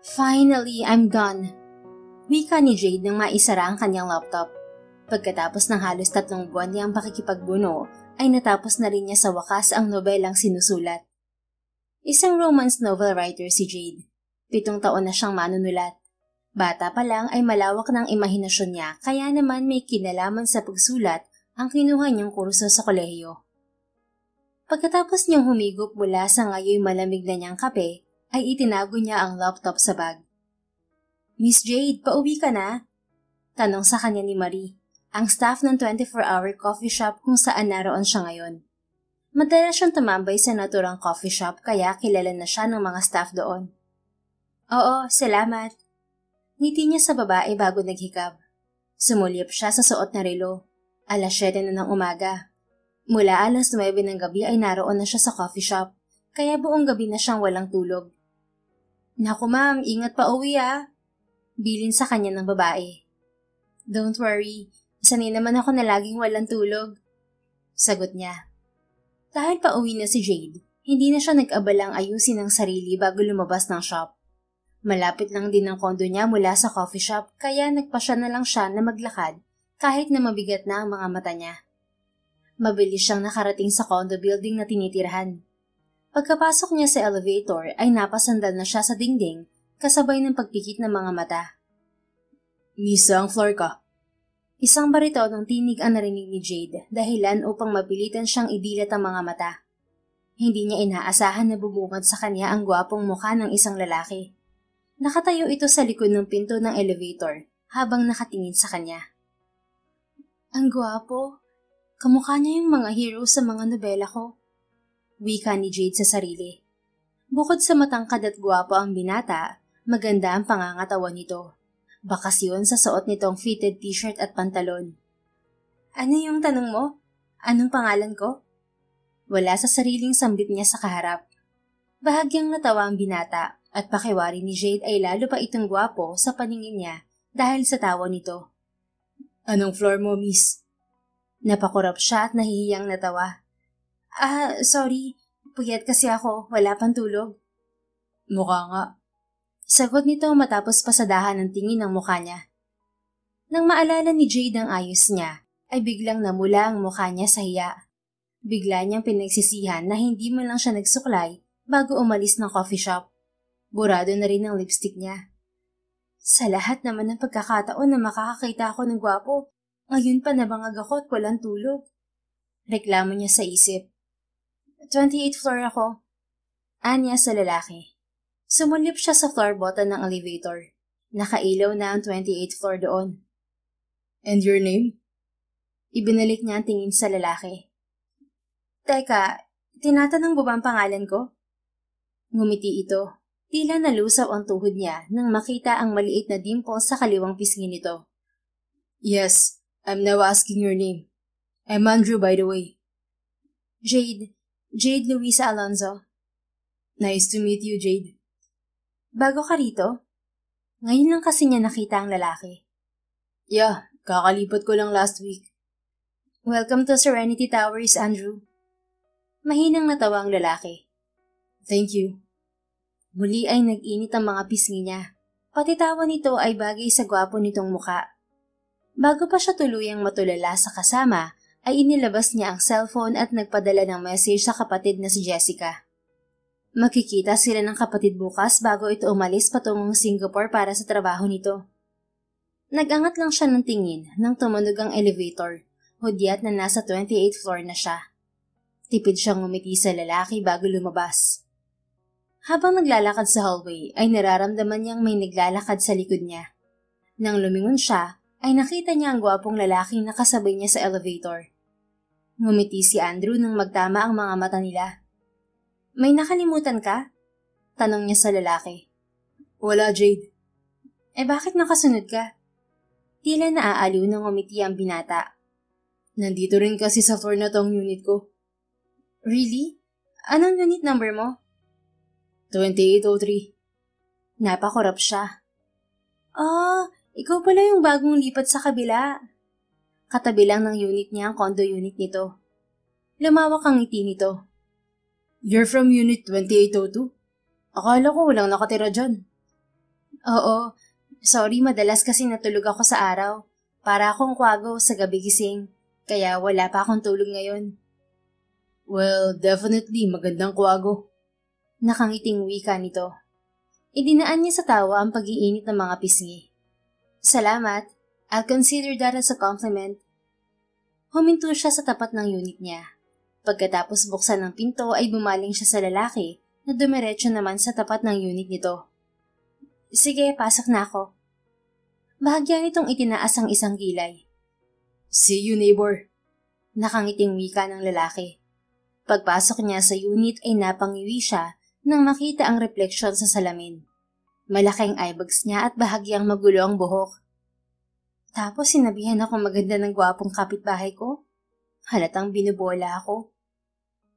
Finally, I'm done. Wika ni Jade nang maisara ang kanyang laptop. Pagkatapos ng halos 3 buwan niyang pakikipagbuno, ay natapos na rin niya sa wakas ang nobelang sinusulat. Isang romance novel writer si Jade. 7 taon na siyang manunulat. Bata pa lang ay malawak ng imahinasyon niya kaya naman may kinalaman sa pagsulat ang kinuha niyang kurso sa kolehiyo. Pagkatapos niyang humigop mula sa ngayoy malamig na niyang kape, ay itinago niya ang laptop sa bag. Miss Jade, pauwi ka na? Tanong sa kanya ni Marie, ang staff ng 24-hour coffee shop kung saan naroon siya ngayon. Madalas siyang tumambay sa naturang coffee shop kaya kilala na siya ng mga staff doon. Oo, salamat. Ngiti niya sa babae bago naghikab. Sumulyap siya sa suot na relo. 7:00 na ng umaga. Mula 9:00 ng gabi ay naroon na siya sa coffee shop, kaya buong gabi na siyang walang tulog. Naku ma'am, ingat pa uwi ah. Bilin sa kanya ng babae. Don't worry, sanay naman ako na laging walang tulog. Sagot niya. Dahil pa uwi na si Jade, hindi na siya nag-abalang ayusin ang sarili bago lumabas ng shop. Malapit lang din ang kondo niya mula sa coffee shop kaya nagpasya na lang siya na maglakad kahit na mabigat na ang mga mata niya. Mabilis siyang nakarating sa condo building na tinitirhan. Pagkapasok niya sa elevator ay napasandal na siya sa dingding kasabay ng pagpikit ng mga mata. Misa, ang floor ka. Isang baritonong tinig ang narinig ni Jade dahilan upang mapilitan siyang idilat ang mga mata. Hindi niya inaasahan na bumungad sa kanya ang gwapong mukha ng isang lalaki. Nakatayo ito sa likod ng pinto ng elevator habang nakatingin sa kanya. Ang gwapo. Kamukha niya yung mga hero sa mga nobela ko. Wika ni Jade sa sarili. Bukod sa matangkad at gwapo ang binata, maganda ang pangangatawan nito. Bakas yun sa suot nitong fitted t-shirt at pantalon. Ano yung tanong mo? Anong pangalan ko? Wala sa sariling sambit niya sa kaharap. Bahagyang natawa ang binata at pakiwari ni Jade ay lalo pa itong gwapo sa paningin niya dahil sa tawa nito. Anong floor mo, miss? Napakurap siya at nahihiyang natawa. Sorry. Puyat kasi ako. Wala pang tulog. Mukha nga. Sagot nito matapos pasadahan ng tingin ng mukha niya. Nang maalala ni Jade ang ayos niya, ay biglang namula ang mukha niya sa hiya. Bigla niyang pinagsisihan na hindi man lang siya nagsuklay bago umalis ng coffee shop. Burado na rin ang lipstick niya. Sa lahat naman ng pagkakataon na makakakita ako ng gwapo, ngayon pa nabangag ako at walang tulog. Reklamo niya sa isip. 28th floor ako. Anya sa lalaki. Sumulip siya sa floor button ng elevator. Nakailaw na ang 28th floor doon. And your name? Ibinalik niya ang tingin sa lalaki. Teka, tinatanong mo ba ang pangalan ko? Ngumiti ito. Tila nalusaw ang tuhod niya nang makita ang maliit na dimple sa kaliwang pisngi nito. Yes, I'm now asking your name. I'm Andrew, by the way. Jade Luisa Alonzo. Nice to meet you, Jade. Bago ka rito? Ngayon lang kasi niya nakita ang lalaki. Yeah, kakalipat ko lang last week. Welcome to Serenity Towers, Andrew. Mahinang natawa ang lalaki. Thank you. Muli ay nag-init ang mga pisngi niya. Pati tawa nito ay bagay sa gwapo nitong muka. Bago pa siya tuluyang matulala sa kasama, ay inilabas niya ang cellphone at nagpadala ng message sa kapatid na si Jessica. Makikita sila ng kapatid bukas bago ito umalis patungong Singapore para sa trabaho nito. Nag-angat lang siya ng tingin nang tumunog ang elevator, hudyat na nasa 28th floor na siya. Tipid siyang ngumiti sa lalaki bago lumabas. Habang naglalakad sa hallway ay nararamdaman niyang may naglalakad sa likod niya. Nang lumingon siya, ay nakita niya ang gwapong lalaki na kasabay niya sa elevator. Ngumiti si Andrew nang magtama ang mga mata nila. May nakalimutan ka? Tanong niya sa lalaki. Wala, Jade. Bakit nakasunod ka? Tila naaaliw nang ngumiti ang binata. Nandito rin kasi sa floor na tong unit ko. Really? Anong unit number mo? 2803. Napakurap siya. Ikaw pala yung bagong lipat sa kabila. Katabi lang ng unit niya ang condo unit nito. Lumawak ang ngiti nito. You're from unit 2802? Akala ko walang nakatira dyan. Oo, sorry madalas kasi natulog ako sa araw. Para akong kwago sa gabi gising, kaya wala pa akong tulog ngayon. Well, definitely magandang kwago. Nakangiting wika nito. Idinaan niya sa tawa ang pag-iinit ng mga pisngi. Salamat, I'll consider that as a compliment. Huminto siya sa tapat ng unit niya. Pagkatapos buksan ng pinto ay bumaling siya sa lalaki na dumiretso naman sa tapat ng unit nito. Sige, pasok na ako. Bahagya nitong itinaas ang isang kilay. See you, neighbor. Nakangiting wika ng lalaki. Pagpasok niya sa unit ay napangiwi siya nang makita ang refleksyon sa salamin. Malaking eyebags niya at bahagyang magulo ang buhok. Tapos sinabihan ako maganda ng gwapong kapitbahay ko. Halatang binubola ako.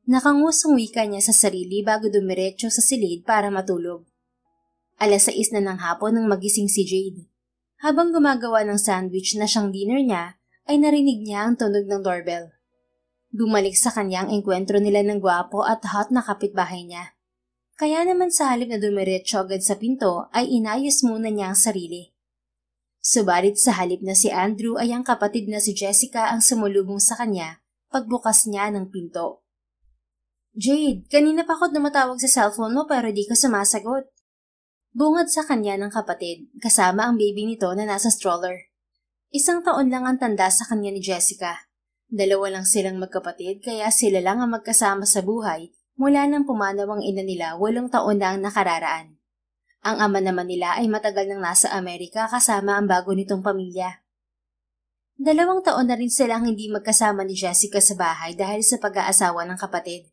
Nakangusong wika niya sa sarili bago dumiretso sa silid para matulog. 6:00 na ng hapon nang magising si Jade. Habang gumagawa ng sandwich na siyang dinner niya, ay narinig niya ang tunog ng doorbell. Bumalik sa kanyang engkwentro nila ng gwapo at hot na kapitbahay niya. Kaya naman sa halip na dumiretso agad sa pinto ay inayos muna niya ang sarili. Subalit sa halip na si Andrew ay ang kapatid na si Jessica ang sumulubong sa kanya pagbukas niya ng pinto. Jade, kanina pa ako tumatawag sa cellphone mo pero di ka sumasagot. Bungad sa kanya ng kapatid, kasama ang baby nito na nasa stroller. 1 taon lang ang tanda sa kanya ni Jessica. 2 lang silang magkapatid kaya sila lang ang magkasama sa buhay mula nang pumanaw ang ina nila 8 taon na ang nakararaan. Ang ama naman nila ay matagal nang nasa Amerika kasama ang bago nitong pamilya. 2 taon na rin silang hindi magkasama ni Jessica sa bahay dahil sa pag-aasawa ng kapatid.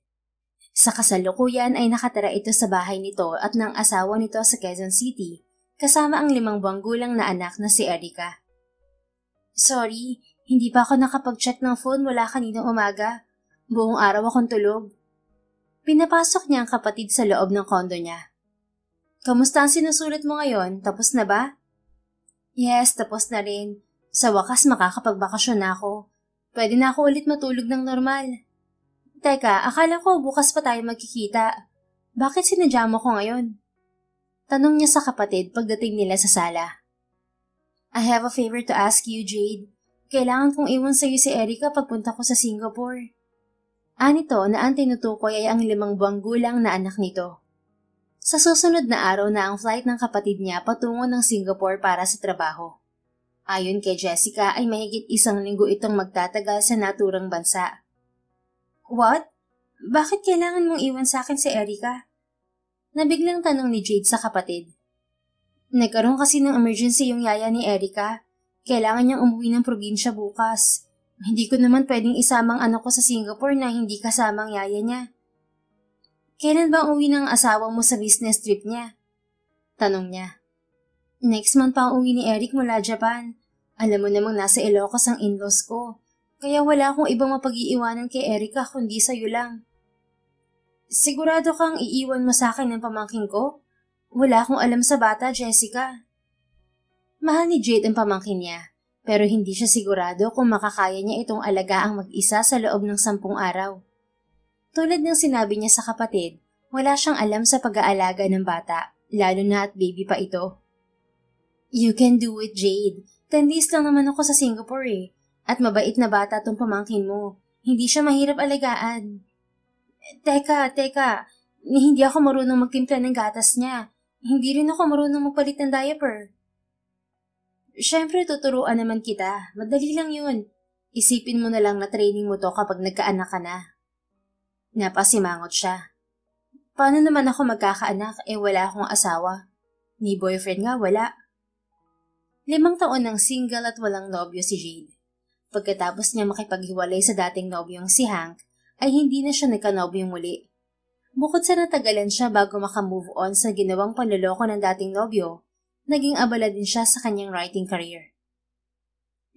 Sa kasalukuyan ay nakatira ito sa bahay nito at ng asawa nito sa Quezon City, kasama ang 5 buwang gulang na anak na si Erica. Sorry, hindi pa ako nakapag-check ng phone mula kaninang umaga. Buong araw akong tulog. Pinapasok niya ang kapatid sa loob ng kondo niya. Kamusta ang sinusulat mo ngayon? Tapos na ba? Yes, tapos na rin. Sa wakas makakapagbakasyon na ako. Pwede na ako ulit matulog ng normal. Teka, akala ko bukas pa tayo magkikita. Bakit sinadya mo ko ngayon? Tanong niya sa kapatid pagdating nila sa sala. I have a favor to ask you, Jade. Kailangan kong iwan sa'yo si Erica pagpunta ko sa Singapore. Anito na ang tinutukoy ay ang 5 buwang gulang na anak nito. Sa susunod na araw na ang flight ng kapatid niya patungo ng Singapore para sa trabaho. Ayon kay Jessica ay mahigit 1 linggo itong magtatagal sa naturang bansa. What? Bakit kailangan mong iwan sa akin si Erica? Nabiglang tanong ni Jade sa kapatid. Nagkaroon kasi ng emergency yung yaya ni Erica. Kailangan niyang umuwi ng probinsya bukas. Hindi ko naman pwedeng isamang anak ko sa Singapore na hindi kasama ang yaya niya. Kailan ba uwi ng asawa mo sa business trip niya? Tanong niya. Next month pa ang uwi ni Eric mula Japan. Alam mo namang nasa Ilocos ang in-laws ko. Kaya wala akong ibang mapag-iiwanan kay Erica kundi sa'yo lang. Sigurado kang iiwan mo sa akin ng pamangkin ko? Wala akong alam sa bata, Jessica. Mahal ni Jade ang pamangkin niya, pero hindi siya sigurado kung makakaya niya itong alagaang mag-isa sa loob ng 10 araw. Tulad ng sinabi niya sa kapatid, wala siyang alam sa pag-aalaga ng bata, lalo na at baby pa ito. You can do it, Jade. 10 days lang naman ako sa Singapore eh. At mabait na bata tong pamangkin mo. Hindi siya mahirap alagaan. Teka. Hindi ako marunong magtimpla ng gatas niya. Hindi rin ako marunong magpalit ng diaper. Siyempre, tuturuan naman kita. Madali lang yun. Isipin mo na lang na training mo to kapag nagkaanak ka na. Napasimangot siya. Paano naman ako magkakaanak wala akong asawa? Ni boyfriend nga wala. 5 taon ng single at walang nobyo si Jade. Pagkatapos niya makipaghiwalay sa dating nobyong si Hank, ay hindi na siya nagka-nobyong muli. Bukod sa natagalan siya bago makamove on sa ginawang panloloko ng dating nobyo, naging abala din siya sa kanyang writing career.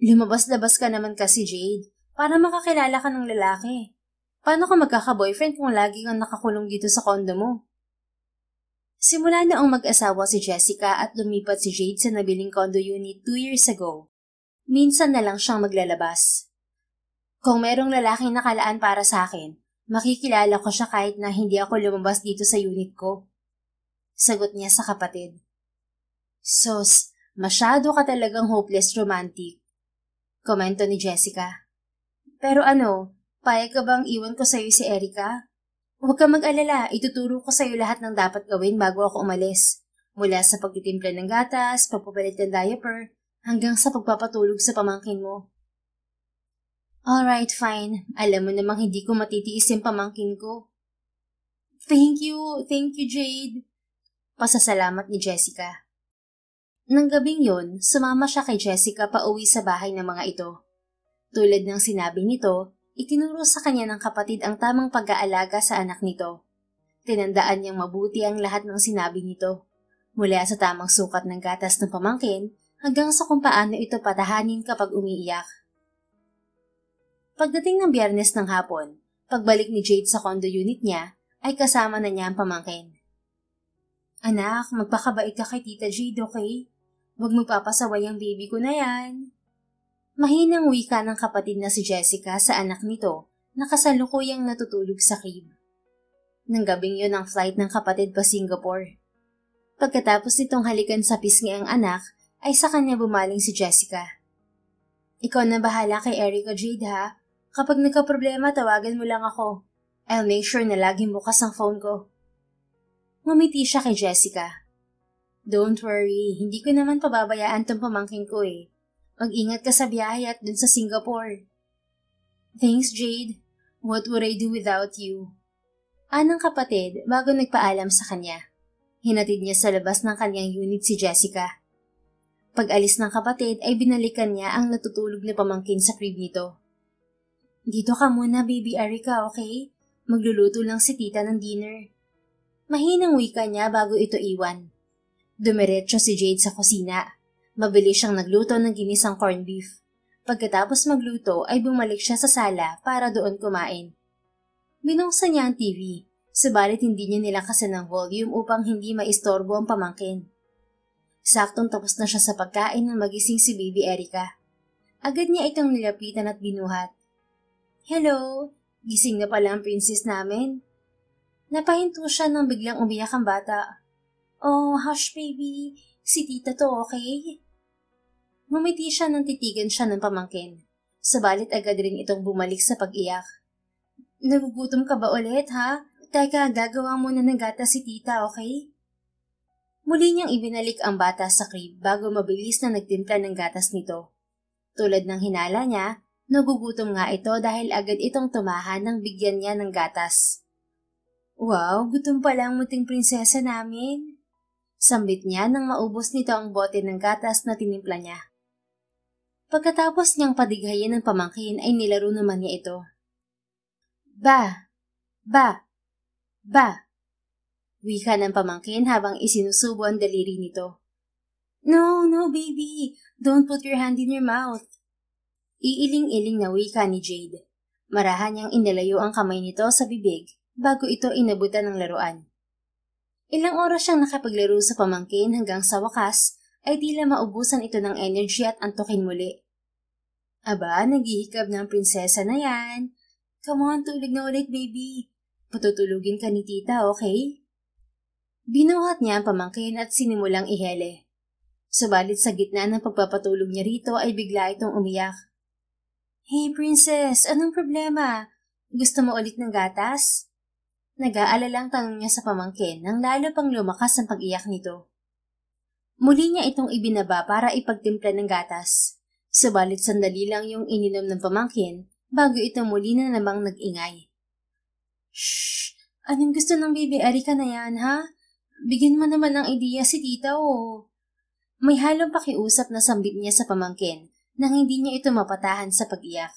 Lumabas-labas ka naman kasi, Jade, para makakilala ka ng lalaki. Paano ka magkaka-boyfriend kung lagi kang nakakulong dito sa kondo mo? Simula noong mag-asawa si Jessica at lumipat si Jade sa nabiling condo unit 2 years ago, minsan na lang siyang maglalabas. Kung merong lalaking nakalaan para sa akin, makikilala ko siya kahit na hindi ako lumabas dito sa unit ko. Sagot niya sa kapatid. Sos, masyado ka talagang hopeless romantic. Komento ni Jessica. Pero payag ka bang iwan ko sa'yo si Erica? Huwag ka mag-alala, ituturo ko sa'yo lahat ng dapat gawin bago ako umalis. Mula sa pagtitimpla ng gatas, pagpapalit ng diaper, hanggang sa pagpapatulog sa pamangkin mo. Alright, fine. Alam mo namang hindi ko matitiis yung pamangkin ko. Thank you, Jade. Pasasalamat ni Jessica. Nang gabing yun, sumama siya kay Jessica pauwi sa bahay ng mga ito. Tulad ng sinabi nito, itinuro sa kanya ng kapatid ang tamang pag-aalaga sa anak nito. Tinandaan niyang mabuti ang lahat ng sinabi nito. Mula sa tamang sukat ng gatas ng pamangkin hanggang sa kung paano ito patahanin kapag umiiyak. Pagdating ng Biyernes ng hapon, pagbalik ni Jade sa condo unit niya, ay kasama na niya ang pamangkin. Anak, magpakabait ka kay Tita Jade, okay? Huwag magpapasaway ang baby ko na yan. Mahinang wika ng kapatid na si Jessica sa anak nito na kasalukuyang natutulog sa crib. Nang gabing yun ang flight ng kapatid pa Singapore. Pagkatapos nitong halikan sa pisngi ang anak, ay sa kanya bumaling si Jessica. Ikaw na bahala kay Erica, Jade, ha? Kapag nagka-problema, tawagan mo lang ako. I'll make sure na laging bukas ang phone ko. Ngumiti siya kay Jessica. Don't worry, hindi ko naman pababayaan tong pamangkin ko eh. Mag-ingat ka sa biyahe at dun sa Singapore. Thanks, Jade. What would I do without you? Anang kapatid bago nagpaalam sa kanya. Hinatid niya sa labas ng kanyang unit si Jessica. Pag-alis ng kapatid ay binalikan niya ang natutulog na pamangkin sa crib nito. Dito ka muna, baby Erica, okay? Magluluto lang si tita ng dinner. Mahinang wika niya bago ito iwan. Dumiretso si Jade sa kusina. Mabilis siyang nagluto ng ginisang corned beef. Pagkatapos magluto ay bumalik siya sa sala para doon kumain. Binuksan niya ang TV. Subalit hindi niya nilakasan ng volume upang hindi maistorbo ang pamangkin. Saktong tapos na siya sa pagkain nang magising si baby Erica. Agad niya itong nilapitan at binuhat. Hello, gising na pala ang princess namin. Napahinto siya nang biglang umiyak ang bata. Oh, hush baby, si tita to, okay? Ngumiti siya nang titigan siya ng pamangkin. Subalit agad rin itong bumalik sa pag-iyak. Nagugutom ka ba ulit, ha? Teka, gagawa muna ng gatas si tita, okay? Muli niyang ibinalik ang bata sa crib bago mabilis na nagtimpla ng gatas nito. Tulad ng hinala niya, nagugutom nga ito dahil agad itong tumahan nang bigyan niya ng gatas. Wow, gutom pala ang munting prinsesa namin. Sambit niya nang maubos nito ang bote ng gatas na tinimpla niya. Pagkatapos niyang padighayin ng pamangkin ay nilaro naman niya ito. Ba! Wika ng pamangkin habang isinusubo ang daliri nito. No, baby. Don't put your hand in your mouth. Iiling-iling na wika ni Jade. Marahan niyang inalayo ang kamay nito sa bibig bago ito inabutan ng laruan. Ilang oras siyang nakapaglaro sa pamangkin hanggang sa wakas ay tila maubusan ito ng energy at antukin muli. Aba, naghihikab ng prinsesa na yan. Come on, tulog na ulit, baby. Patutulugin ka ni tita, okay? Binuhat niya ang pamangkin at sinimulang ihele. Subalit sa gitna ng pagpapatulog niya rito ay bigla itong umiyak. Hey princess, anong problema? Gusto mo ulit ng gatas? Nag-aalalang tanong niya sa pamangkin nang lalo pang lumakas ang pag-iyak nito. Muli niya itong ibinaba para ipagtimpla ng gatas. Subalit sandali lang yung ininom ng pamangkin bago ito muli na namang nag-ingay. Shhh! Anong gusto ng baby Erica na yan, ha? Bigyan mo naman ng ideya si tita, oh. May halong pakiusap na sambit niya sa pamangkin nang hindi niya ito mapatahan sa pag-iyak.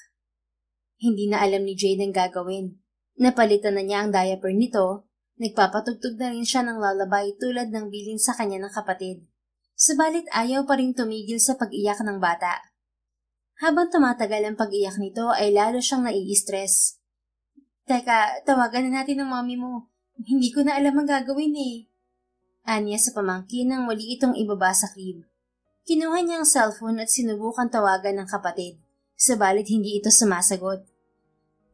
Hindi na alam ni Jade ang gagawin. Napalitan na niya ang diaper nito, nagpapatugtog na rin siya ng lullaby tulad ng bilin sa kanya ng kapatid. Subalit ayaw pa rin tumigil sa pag-iyak ng bata. Habang tumatagal ang pag-iyak nito ay lalo siyang nai-stress. Teka, tawagan na natin ang mommy mo. Hindi ko na alam ang gagawin eh. Anya sa pamangkin nang muli itong ibaba sa crib. Kinuha niya ang cellphone at sinubukan tawagan ng kapatid, subalit hindi ito sumasagot.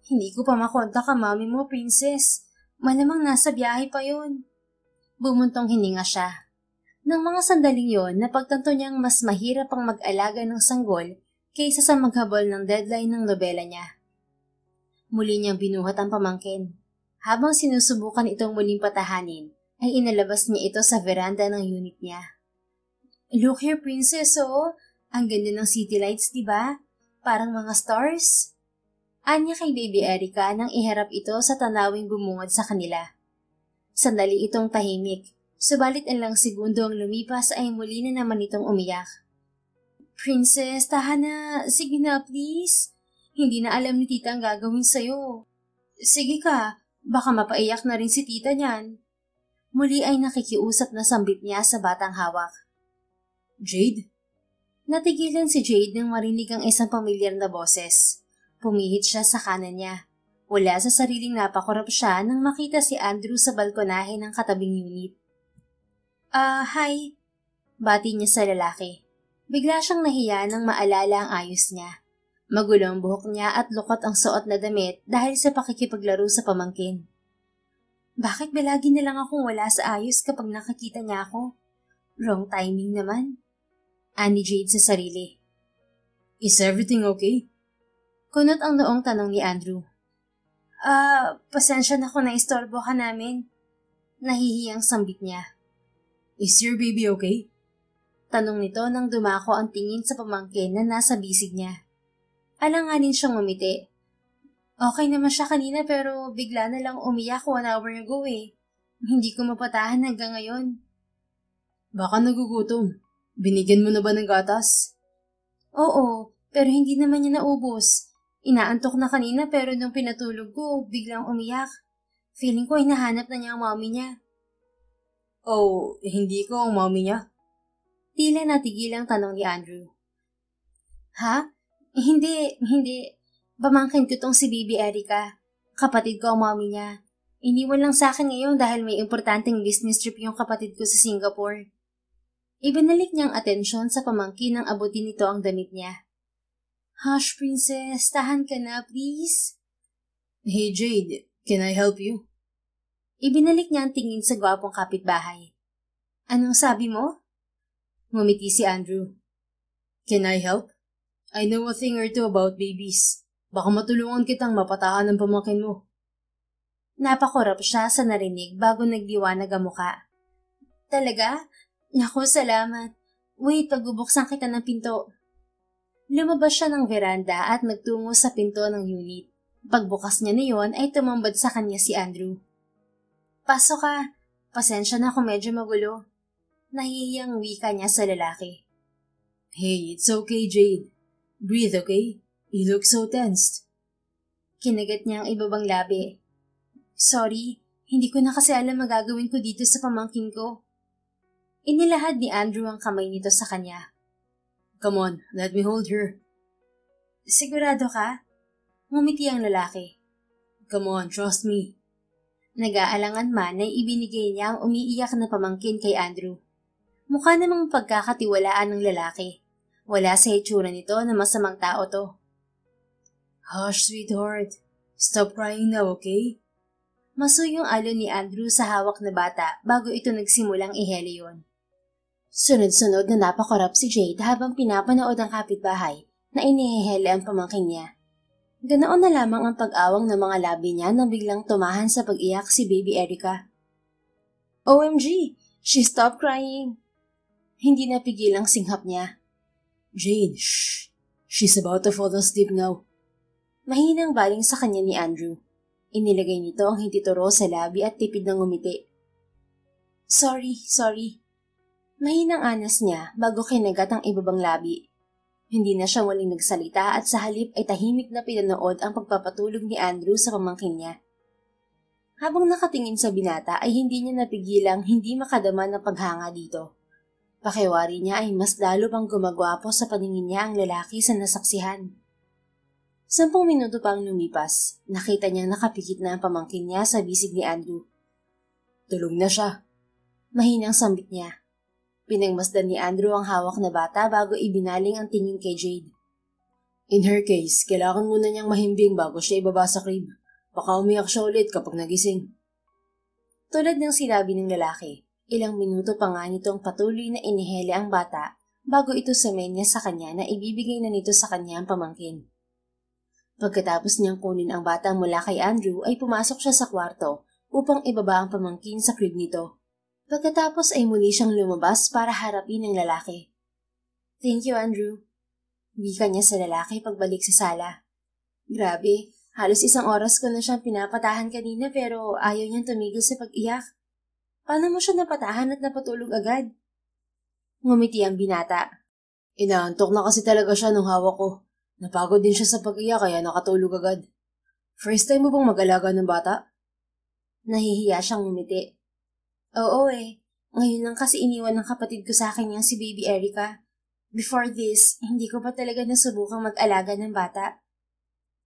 Hindi ko pa makontak ang mommy mo, princess. Malamang nasa biyahe pa yun. Bumuntong hininga siya. Nang mga sandaling yon, napagtanto niyang mas mahirap ang mag-alaga ng sanggol kaysa sa maghabol ng deadline ng nobela niya. Muli niyang binuhat ang pamangkin. Habang sinusubukan itong muling patahanin, ay inalabas niya ito sa veranda ng unit niya. "Look here, princess, oh! Ang ganda ng city lights, di ba? Parang mga stars." Anya kay Baby Erica nang iharap ito sa tanawing bumungad sa kanila. Sandali itong tahimik, subalit ilang segundo ang lumipas ay muli na naman itong umiyak. "Princess, tahan na. Sige na, please. Hindi na alam ni tita ang gagawin sa'yo. Sige ka, baka mapaiyak na rin si tita niyan." Muli ay nakikiusap na sambit niya sa batang hawak. "Jade?" Natigilan si Jade nang marinig ang isang pamilyar na boses. Pumihit siya sa kanan niya. Wala sa sariling napakurap siya nang makita si Andrew sa balkonahe ng katabing unit. Hi. Bati niya sa lalaki. Bigla siyang nahiya nang maalala ang ayos niya. Magulo ang buhok niya at lukot ang suot na damit dahil sa pakikipaglaro sa pamangkin. Bakit ba lagi na lang akong wala sa ayos kapag nakakita niya ako? Wrong timing naman. Ani Jade sa sarili. "Is everything okay?" Kunot ang noong tanong ni Andrew. Pasensya na kung naistorbo ka namin." Nahihiyang sambit niya. "Is your baby okay?" Tanong nito nang dumako ang tingin sa pamangkin na nasa bisig niya. Alanganin siyang umiti. Okay naman siya kanina pero bigla na lang umiyak 1 hour ago eh. Hindi ko mapatahan hanggang ngayon. "Baka nagugutom. Binigyan mo na ba ng gatas?" Oo, pero hindi naman niya naubos. Inaantok na kanina pero nung pinatulog ko, biglang umiyak. Feeling ko hinahanap na niya ang mommy niya. "Oh, hindi ko ang mommy niya?" Tila natigil ang tanong ni Andrew. "Ha? Hindi. Pamangkin ko tong si Baby Erica. Kapatid ko ang mommy niya. Iniwan lang sa akin ngayon dahil may importanteng business trip yung kapatid ko sa Singapore." Ibinalik niyang atensyon sa pamangkin nang abutin nito ang damit niya. "Hush, princess. Tahan ka na, please." "Hey Jade, can I help you?" Ibinalik niya ang tingin sa gwapong kapitbahay. "Anong sabi mo?" Ngumiti si Andrew. "Can I help? I know a thing or two about babies. Baka matulungan kitang mapatahan ng pamangkin mo." Napakurap siya sa narinig bago nagdiwanag ang muka. "Talaga? Naku, salamat. Wait, pagbubuksan kita ng pinto." Lumabas siya ng veranda at nagtungo sa pinto ng unit. Pagbukas niya niyon ay tumambad sa kanya si Andrew. "Pasok ka. Pasensya na kung medyo magulo." Nahihiyang wika niya sa lalaki. "Hey, it's okay, Jade. Breathe, okay? You look so tensed." Kinagat niya ang ibabang labi. "Sorry, hindi ko na kasi alam magagawin ko dito sa pamangkin ko." Inilahad ni Andrew ang kamay nito sa kanya. "Come on, let me hold her." "Sigurado ka?" Ngumiti ang lalaki. "Come on, trust me." Nag-aalangan man ay ibinigay niya ang umiiyak na pamangkin kay Andrew. Mukha namang pagkakatiwalaan ng lalaki. Wala sa itsura nito na masamang tao to. "Hush, sweetheart. Stop crying now, okay?" Masuyong alon ni Andrew sa hawak na bata bago ito nagsimulang ihele yun. Sunod-sunod na napakurap si Jade habang pinapanood ang kapitbahay na inihihele ang pamangkin niya. Ganoon na lamang ang pag-awang ng mga labi niya nang biglang tumahan sa pag-iyak si Baby Erica. OMG! She stopped crying! Hindi napigil ang singhap niya. "Jade, shh! She's about to fall asleep now." Mahinang baling sa kanya ni Andrew. Inilagay nito ang hintituro sa labi at tipid ng ngumiti. Sorry. Mahinang anas niya bago kinagat ang ibabang labi. Hindi na siya muling nagsalita at sa halip ay tahimik na pinanood ang pagpapatulog ni Andrew sa pamangkin niya. Habang nakatingin sa binata ay hindi niya napigilang hindi makadama ng paghanga dito. Pakiwari niya ay mas lalo pang gumagwapo sa paningin niya ang lalaki sa nasaksihan. 10 minuto pang lumipas, nakita niyang nakapikit na ang pamangkin niya sa bisig ni Andrew. "Tulog na siya." Mahinang sambit niya. Pinagmasdan ni Andrew ang hawak na bata bago ibinaling ang tingin kay Jade. "In her case, kailangan muna niyang mahimbing bago siya ibaba sa crib. Baka umiyak siya ulit kapag nagising." Tulad ng sinabi ng lalaki, Ilang minuto pa nga nitong patuloy na inihele ang bata bago ito sumenya sa kanya na ibibigay na nito sa kanya ang pamangkin. Pagkatapos niyang kunin ang bata mula kay Andrew ay pumasok siya sa kwarto upang ibaba ang pamangkin sa crib nito. Pagkatapos ay muli siyang lumabas para harapin ang lalaki. "Thank you, Andrew." Wika niya sa lalaki pagbalik sa sala. Grabe, halos 1 oras ko na siyang pinapatahan kanina pero ayaw niyang tumigil sa pag-iyak. Paano mo siya napatahan at napatulog agad? Ngumiti ang binata. Inaantok na kasi talaga siya nung hawak ko. Napagod din siya sa pag-iyak kaya nakatulog agad. First time mo bang mag-alaga ng bata? Nahihiya siyang ngumiti. Oo ngayon lang kasi iniwan ng kapatid ko sa akin yung si Baby Erica. Before this, hindi ko pa talaga nasubukang mag-alaga ng bata.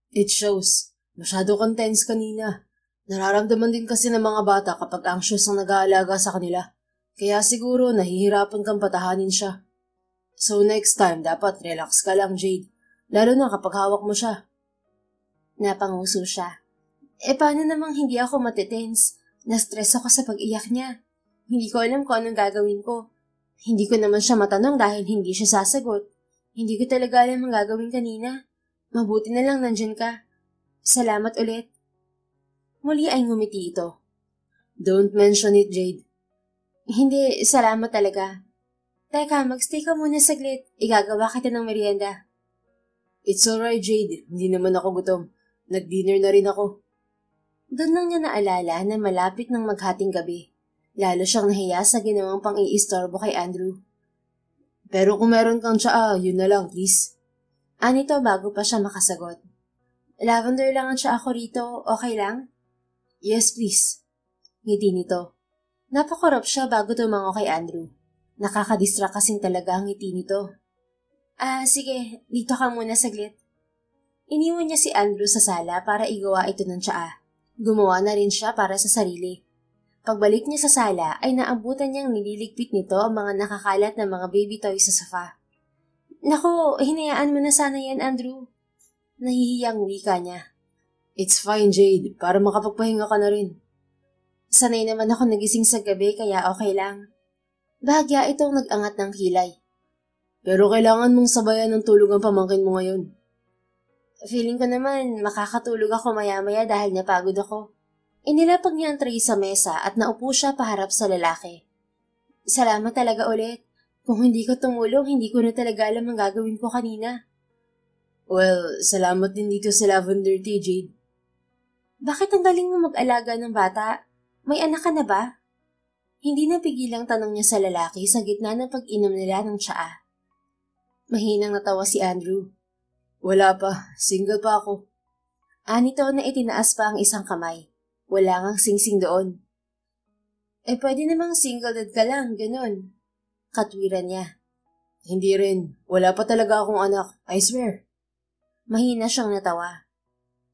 It shows. Masyado kang tense kanina. Nararamdaman din kasi ng mga bata kapag anxious ang nag-aalaga sa kanila. Kaya siguro nahihirapan kang patahanin siya. So next time, dapat relax ka lang, Jade. Lalo na kapag hawak mo siya. Napanguso siya. Paano namang hindi ako matitense? Na-stress ako sa pag-iyak niya. Hindi ko alam kung anong gagawin ko. Hindi ko naman siya matanong dahil hindi siya sasagot. Hindi ko talaga alam ang gagawin kanina. Mabuti na lang nandyan ka. Salamat ulit. Muli ay ngumiti ito. Don't mention it, Jade. Hindi, salamat talaga. Teka, magstay ka muna saglit. Igagawa kita ng merienda. It's alright, Jade. Hindi naman ako gutom. Nag-dinner na rin ako. Doon lang niya naalala na malapit ng maghating gabi. Lalo siyang nahiya sa ginawang pang-iistorbo kay Andrew. Pero kung meron kang tsaa, yun na lang, please. Anito bago pa siya makasagot. Lavender lang ang tsaa ko rito, okay lang? Yes, please. Ngiti nito. Napakorap siya bago tumango kay Andrew. Nakakadistract kasing talaga ang ngiti nito. Sige, dito ka muna saglit. Iniwan niya si Andrew sa sala para igawa ito ng tsaa. Gumawa na rin siya para sa sarili. Pagbalik niya sa sala ay naabutan niyang nililigpit nito ang mga nakakalat na mga baby toys sa sofa. Naku, hinayaan mo na sana yan, Andrew. Nahihiyang wika niya. It's fine, Jade. Para makapagpahinga ka na rin. Sanay naman ako nagising sa gabi kaya okay lang. Bahagya itong nag-angat ng kilay. Pero kailangan mong sabayan ng tulog ang pamangkin mo ngayon. Feeling ko naman makakatulog ako maya-maya dahil napagod ako. Inilapag niya ang tray sa mesa at naupo siya paharap sa lalaki. Salamat talaga ulit. Kung hindi ko tumulong, hindi ko na talaga alam ang gagawin ko kanina. Well, salamat din dito sa lavender tea, Jade. Bakit ang galing mo mag-alaga ng bata? May anak ka na ba? Hindi napigilang tanong niya sa lalaki sa gitna ng pag-inom nila ng tsaa. Mahinang natawa si Andrew. Wala pa. Single pa ako. Nito na itinaas pa ang isang kamay. Wala ngang singsing doon. Pwede namang single dad ka lang, ganun. Katwiran niya. Hindi rin. Wala pa talaga akong anak. I swear. Mahina siyang natawa.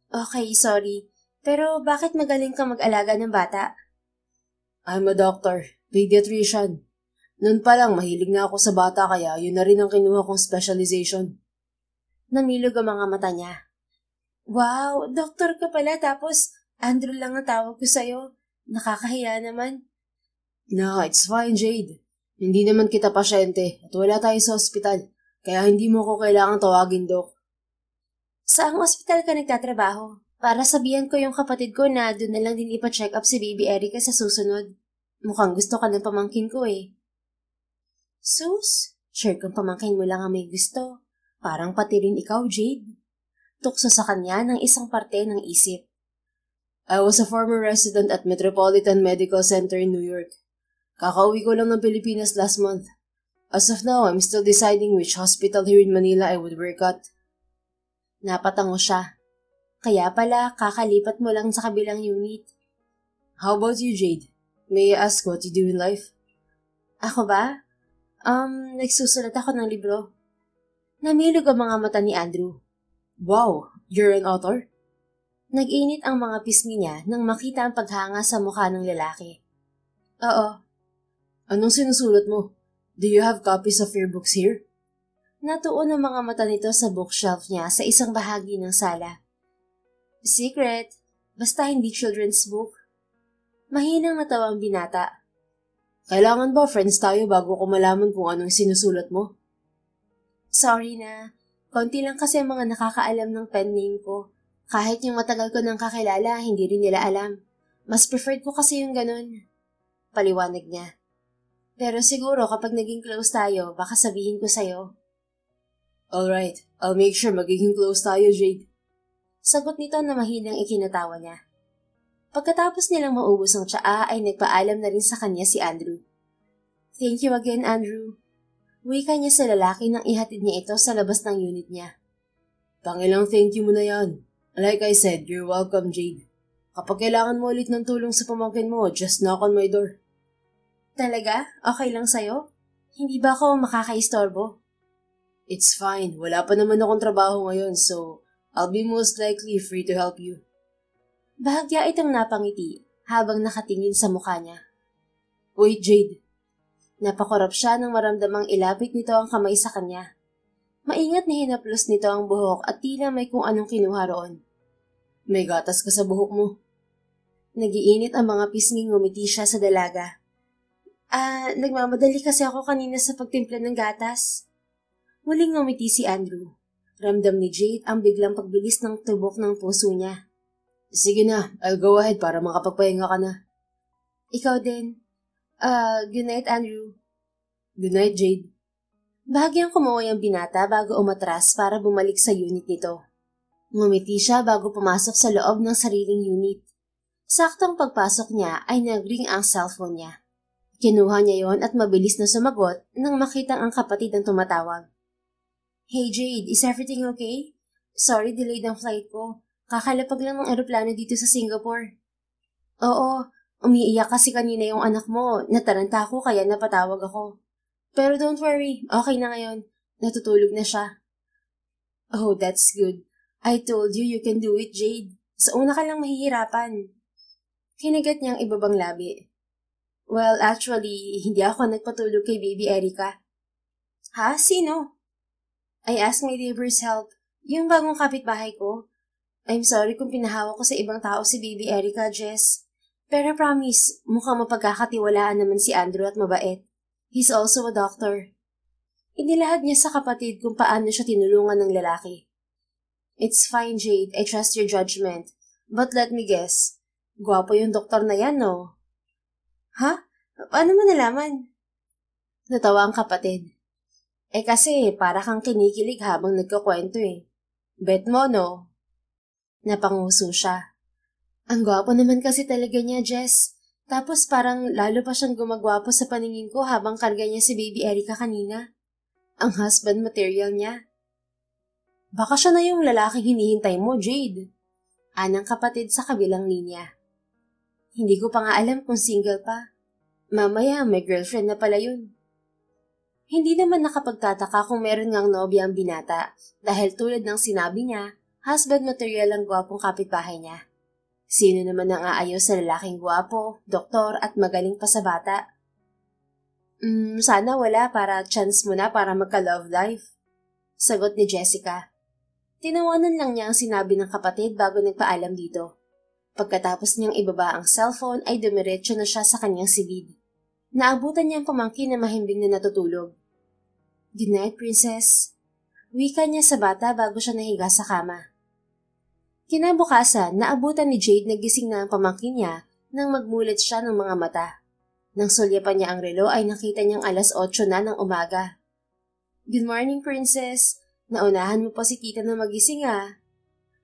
Okay, sorry. Pero bakit magaling ka mag-alaga ng bata? I'm a doctor. Pediatrician. Noon pa lang mahilig na ako sa bata kaya yun na rin ang kinuha kong specialization. Namilog ang mga mata niya. Wow, doktor ka pala tapos Andrew lang ang tawag ko sa'yo. Nakakahiya naman. No, it's fine, Jade. Hindi naman kita pasyente at wala tayo sa ospital, kaya hindi mo ko kailangang tawagin, Doc. Saang ospital ka nagtatrabaho? Para sabihan ko yung kapatid ko na doon na lang din ipa-check up si Baby Erica sa susunod. Mukhang gusto ka ng pamangkin ko eh. Sus, sure kung pamangkin mo lang ang may gusto. Parang pati rin ikaw, Jade. Tukso sa kanya ng isang parte ng isip. I was a former resident at Metropolitan Medical Center in New York. Kakauwi ko lang ng Pilipinas last month. As of now, I'm still deciding which hospital here in Manila I would work at. Napatango siya. Kaya pala, kakalipat mo lang sa kabilang unit. How about you, Jade? May I ask what you do in life? Ako ba? Nagsusulat ako ng libro. Namilog ang mga mata ni Andrew. Wow, you're an author? Nag-init ang mga pisngi niya nang makita ang paghanga sa mukha ng lalaki. Oo. Anong sinusulat mo? Do you have copies of your books here? Natuon ang mga mata nito sa bookshelf niya sa isang bahagi ng sala. Secret. Basta hindi children's book. Mahinang natawa ang binata. Kailangan ba friends tayo bago ko malaman kung anong sinusulat mo? Sorry na. Konti lang kasi ang mga nakakaalam ng pen name ko. Kahit yung matagal ko nang kakilala, hindi rin nila alam. Mas preferred ko kasi yung ganun. Paliwanag niya. Pero siguro kapag naging close tayo, baka sabihin ko sa'yo. Alright, I'll make sure magiging close tayo, Jade. Sagot nito na mahinang ikinatawa niya. Pagkatapos nilang maubos ang tsaa ay nagpaalam na rin sa kanya si Andrew. Thank you again, Andrew. Wika niya sa lalaki nang ihatid niya ito sa labas ng unit niya. Pangilang thank you mo na yan. Like I said, you're welcome, Jade. Kapag kailangan mo ulit ng tulong sa pamangkin mo, just knock on my door. Talaga? Okay lang sa'yo? Hindi ba ako makakaistorbo? It's fine. Wala pa naman akong trabaho ngayon, so I'll be most likely free to help you. Bahagya itong napangiti habang nakatingin sa mukha niya. Wait, Jade. Napakorap siya nang maramdamang ilapit nito ang kamay sa kanya. Maingat na hinaplos nito ang buhok at tila may kung anong kinuha roon. May gatas ka sa buhok mo. Nagiinit ang mga pisnging, ngumiti siya sa dalaga. Nagmamadali kasi ako kanina sa pagtimpla ng gatas. Muling ngumiti si Andrew. Ramdam ni Jade ang biglang pagbilis ng tubok ng puso niya. Sige na, I'll go ahead para makapagpahinga ka na. Ikaw din. Good night, Andrew. Good night, Jade. Bahagyang kumuha ang binata bago umatras para bumalik sa unit nito. Ngumiti siya bago pumasok sa loob ng sariling unit. Saktong pagpasok niya ay nag-ring ang cellphone niya. Kinuha niya yon at mabilis na sumagot nang makitang ang kapatid ang tumatawag. Hey Jade, is everything okay? Sorry, delayed ang flight ko. Kakalapag lang ng eroplano dito sa Singapore. Oo, umiiyak kasi kanina yung anak mo. Nataranta ako kaya napatawag ako. Pero don't worry, okay na ngayon. Natutulog na siya. Oh, that's good. I told you can do it, Jade. Sa una ka lang mahihirapan. Kinagat niyang ibabang labi. Well, actually, hindi ako nagpatulog kay Baby Erica. Ha? Sino? I asked my neighbor's help. Yung bagong kapitbahay ko. I'm sorry kung pinahawa ko sa ibang tao si Baby Erica, Jess. Pero promise, mukhang mapagkakatiwalaan naman si Andrew at mabait. He's also a doctor. Inilahad niya sa kapatid kung paano siya tinulungan ng lalaki. It's fine, Jade. I trust your judgment. But let me guess. Gwapo yung doktor na yan, no? Ha? Paano mo nalaman? Natawa ang kapatid. Kasi para kang kinikilig habang nagkakwento eh. Bet mo, no? Napanguso siya. Ang gwapo naman kasi talaga niya, Jess. Tapos parang lalo pa siyang gumagwapo sa paningin ko habang karga niya si Baby Erica kanina. Ang husband material niya. Baka siya na yung lalaking hinihintay mo, Jade. Anang kapatid sa kabilang linya. Hindi ko pa nga alam kung single pa. Mamaya may girlfriend na pala yun. Hindi naman nakapagtataka kung meron ngang nobya ang binata dahil tulad ng sinabi niya, husband material ang gwapong kapitbahay niya. Sino naman ang aayos sa lalaking gwapo, doktor at magaling pa sa bata? Sana wala para chance mo na para magka-love life. Sagot ni Jessica. Tinawanan lang niya ang sinabi ng kapatid bago nagpaalam dito. Pagkatapos niyang ibaba ang cellphone ay dumiretso na siya sa kanyang silid. Naabutan niya ang pamangkin na mahimbing na natutulog. Good night, princess. Wika niya sa bata bago siya nahiga sa kama. Kinabukasan, naabutan ni Jade na gising na ang pamangkin niya nang magmulat siya ng mga mata. Nang sulyapan niya ang relo ay nakita niyang 8:00 na ng umaga. Good morning, princess. Naunahan mo pa si tita na magising ah.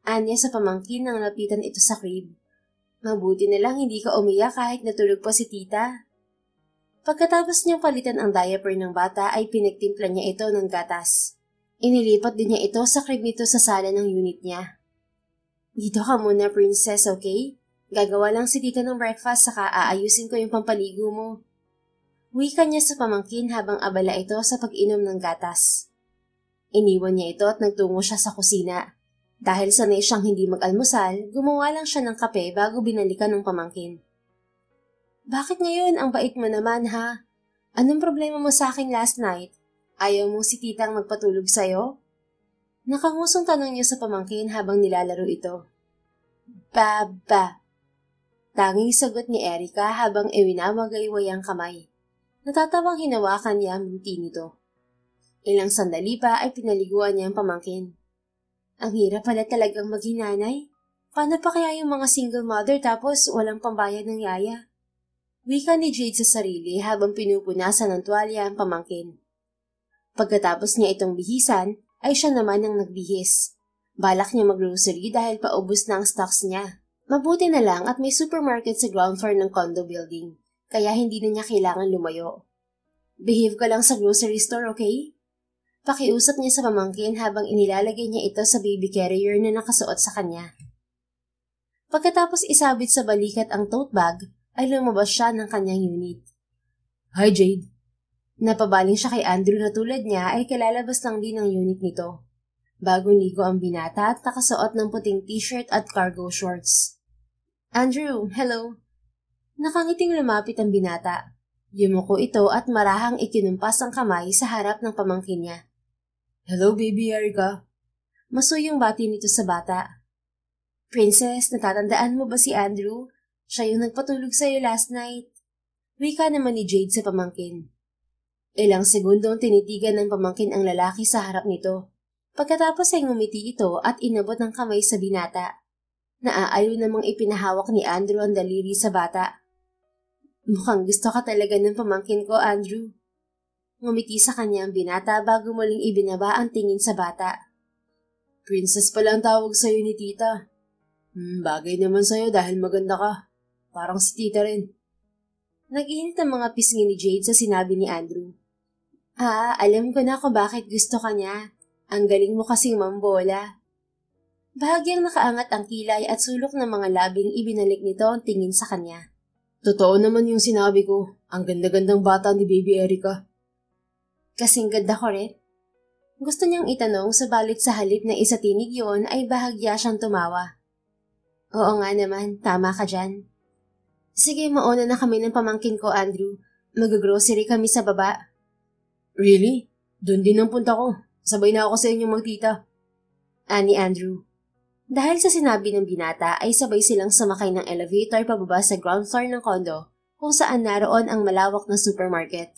Anya sa pamangkin nang lapitan ito sa crib. Mabuti na lang hindi ka umiyak kahit natulog pa si tita. Pagkatapos niyang palitan ang diaper ng bata ay pinagtimpla niya ito ng gatas. Inilipat din niya ito sa crib nito sa sala ng unit niya. Dito ka muna, princess, okay? Gagawa lang si tita ng breakfast saka aayusin ko yung pampaligo mo. Wika niya sa pamangkin habang abala ito sa pag-inom ng gatas. Iniwan niya ito at nagtungo siya sa kusina. Dahil sanay siyang hindi mag-almusal, gumawa lang siya ng kape bago binalikan ng pamangkin. Bakit ngayon ang bait mo naman ha? Anong problema mo sa akin last night? Ayaw mong si titang magpatulog sa'yo? Nakangusong tanong niya sa pamangkin habang nilalaro ito. Ba. Tanging sagot ni Erica habang iwinamagayway ang kamay. Natatawang hinawakan niya ang ngiti nito. Ilang sandali pa ay pinaliguan niya ang pamangkin. Ang hirap pala talagang maghinanay. Paano pa kaya yung mga single mother tapos walang pambayad ng yaya? Wika ni Jade sa sarili habang pinupunasan ng tuwalya ang pamangkin. Pagkatapos niya itong bihisan, ay siya naman ang nagbihis. Balak niya mag-grocery dahil paubos na ang stocks niya. Mabuti na lang at may supermarket sa ground floor ng condo building, kaya hindi na niya kailangan lumayo. Behave ka lang sa grocery store, okay? Pakiusap niya sa pamangkin habang inilalagay niya ito sa baby carrier na nakasuot sa kanya. Pagkatapos isabit sa balikat ang tote bag, ay lumabas siya ng kanyang unit. Hi, Jade. Napabaling siya kay Andrew na tulad niya ay kalalabas lang din ng unit nito. Bagong ligo ang binata at nakasuot ng puting t-shirt at cargo shorts. Andrew, hello. Nakangiting lumapit ang binata. Yumuko ito at marahang ikinumpas ang kamay sa harap ng pamangkin niya. Hello, baby Erica. Masuyong bati nito sa bata. Princess, natatandaan mo ba si Andrew? Siya yung nagpatulog sa'yo last night. Wika naman ni Jade sa pamangkin. Ilang segundong tinitigan ng pamangkin ang lalaki sa harap nito. Pagkatapos ay ngumiti ito at inabot ng kamay sa binata. Naaaliw namang ipinahawak ni Andrew ang daliri sa bata. Mukhang gusto ka talaga ng pamangkin ko, Andrew. Ngumiti sa kanya ang binata bago muling ibinaba ang tingin sa bata. Princess pala ang tawag sa'yo ni tita. Bagay naman sa'yo dahil maganda ka. Parang si tita rin. Nag-init ang mga pisngi ni Jade sa sinabi ni Andrew. Alam ko na kung bakit gusto ka niya. Ang galing mo kasing mambola. Bahagyang nakaangat ang kilay at sulok ng mga labing ibinalik nito ang tingin sa kanya. Totoo naman yung sinabi ko. Ang ganda-gandang bata ni Baby Erica. Kasing ganda ko rin. Gusto niyang itanong subalit sa halip na isa tinig yon ay bahagya siyang tumawa. Oo nga naman, tama ka dyan. Sige, mauna na kami ng pamangkin ko, Andrew. Mag-grocery kami sa baba. Really? Doon din ang punta ko. Sabay na ako sa inyong magtita. Ani Andrew. Dahil sa sinabi ng binata ay sabay silang sumakay ng elevator pababa sa ground floor ng condo kung saan naroon ang malawak na supermarket.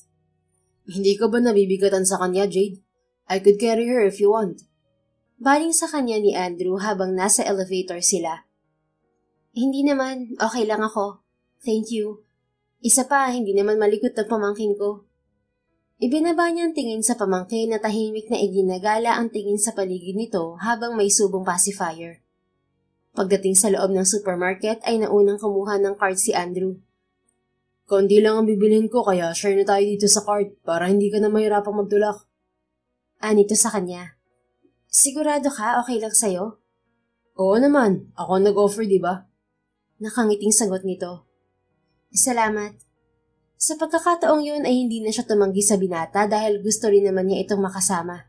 Hindi ka ba nabibigatan sa kanya, Jade? I could carry her if you want. Baling sa kanya ni Andrew habang nasa elevator sila. Hindi naman, okay lang ako. Thank you. Isa pa, hindi naman malikot ang pamangkin ko. Ibinaba niya ang tingin sa pamangkin na tahimik na iginagala ang tingin sa paligid nito habang may subong pacifier. Pagdating sa loob ng supermarket ay naunang kumuha ng card si Andrew. Kundi lang ang bibilhin ko kaya share na tayo dito sa card para hindi ka na mahirapang magtulak. Anito sa kanya. Sigurado ka okay lang sa'yo? Oo naman, ako nag-offer diba? Nakangiting sagot nito. Salamat. Sa pagkakataong yun ay hindi na siya tumanggi sa binata dahil gusto rin naman niya itong makasama.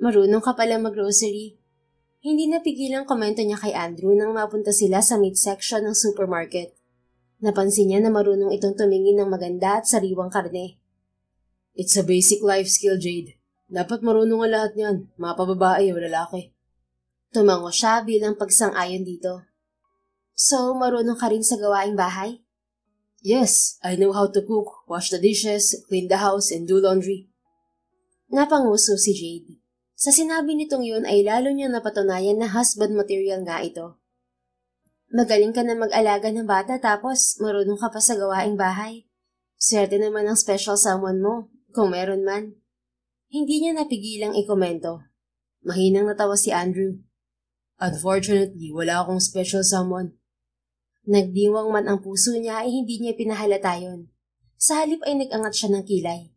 Marunong ka pala mag-grocery. Hindi napigilang komento niya kay Andrew nang mapunta sila sa meat section ng supermarket. Napansin niya na marunong itong tumingin ng maganda at sariwang karne. It's a basic life skill, Jade. Dapat marunong ang lahat niyan, mapababae o lalaki. Tumango siya bilang pagsang-ayon dito. So, marunong ka rin sa gawaing bahay? Yes, I know how to cook, wash the dishes, clean the house, and do laundry. Napanguso si Jade. Sa sinabi nitong yun ay lalo niyang napatunayan na husband material nga ito. Magaling ka na mag-alaga ng bata tapos marunong ka pa sa gawaing bahay. Swerte naman ang special someone mo, kung meron man. Hindi niya napigilang ikomento. Mahinang natawa si Andrew. Unfortunately, wala akong special someone. Nagdiwang man ang puso niya ay hindi niya pinahalata yun. Sa halip ay nag-angat siya ng kilay.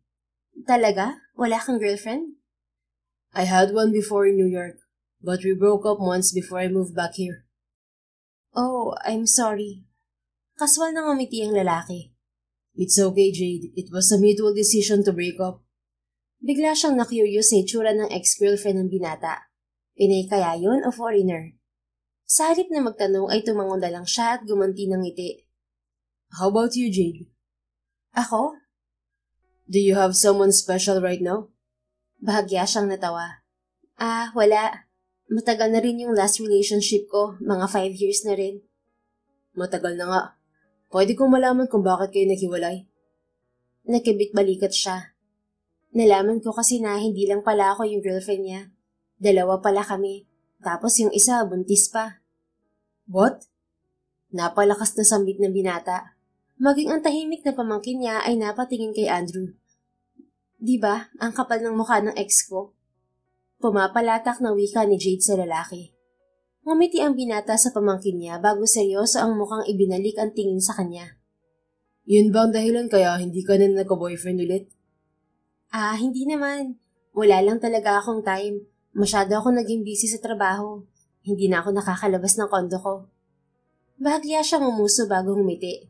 Talaga? Wala kang girlfriend? I had one before in New York, but we broke up months before I moved back here. Oh, I'm sorry. Kaswal na ngumiti ang lalaki. It's okay, Jade. It was a mutual decision to break up. Bigla siyang na-curious sa itsura ng ex-girlfriend ng binata. Pinay kaya yun o foreigner? Sa halip na magtanong ay tumango na lang siya at gumanti ng ngiti. How about you, Jade? Ako? Do you have someone special right now? Bahagya siyang natawa. Wala. Matagal na rin yung last relationship ko, mga 5 years na rin. Matagal na nga. Pwede kong malaman kung bakit kayo naghiwalay? Nakibit-balikat siya. Nalaman ko kasi na hindi lang pala ako yung girlfriend niya. 2 pala kami. Tapos yung isa, buntis pa. What? Napalakas na sambit ng binata. Maging ang tahimik na pamangkin niya ay napatingin kay Andrew. Di ba, ang kapal ng mukha ng ex ko? Pumapalatak na wika ni Jade sa lalaki. Ngumiti ang binata sa pamangkin niya bago seryoso ang mukhang ibinalik ang tingin sa kanya. Yun ba ang dahilan kaya hindi ka na nagka-boyfriend ulit? Hindi naman. Wala lang talaga akong time. Masyado ako naging busy sa trabaho. Hindi na ako nakakalabas ng kondo ko. Bahagya siyang umuso bago humiti.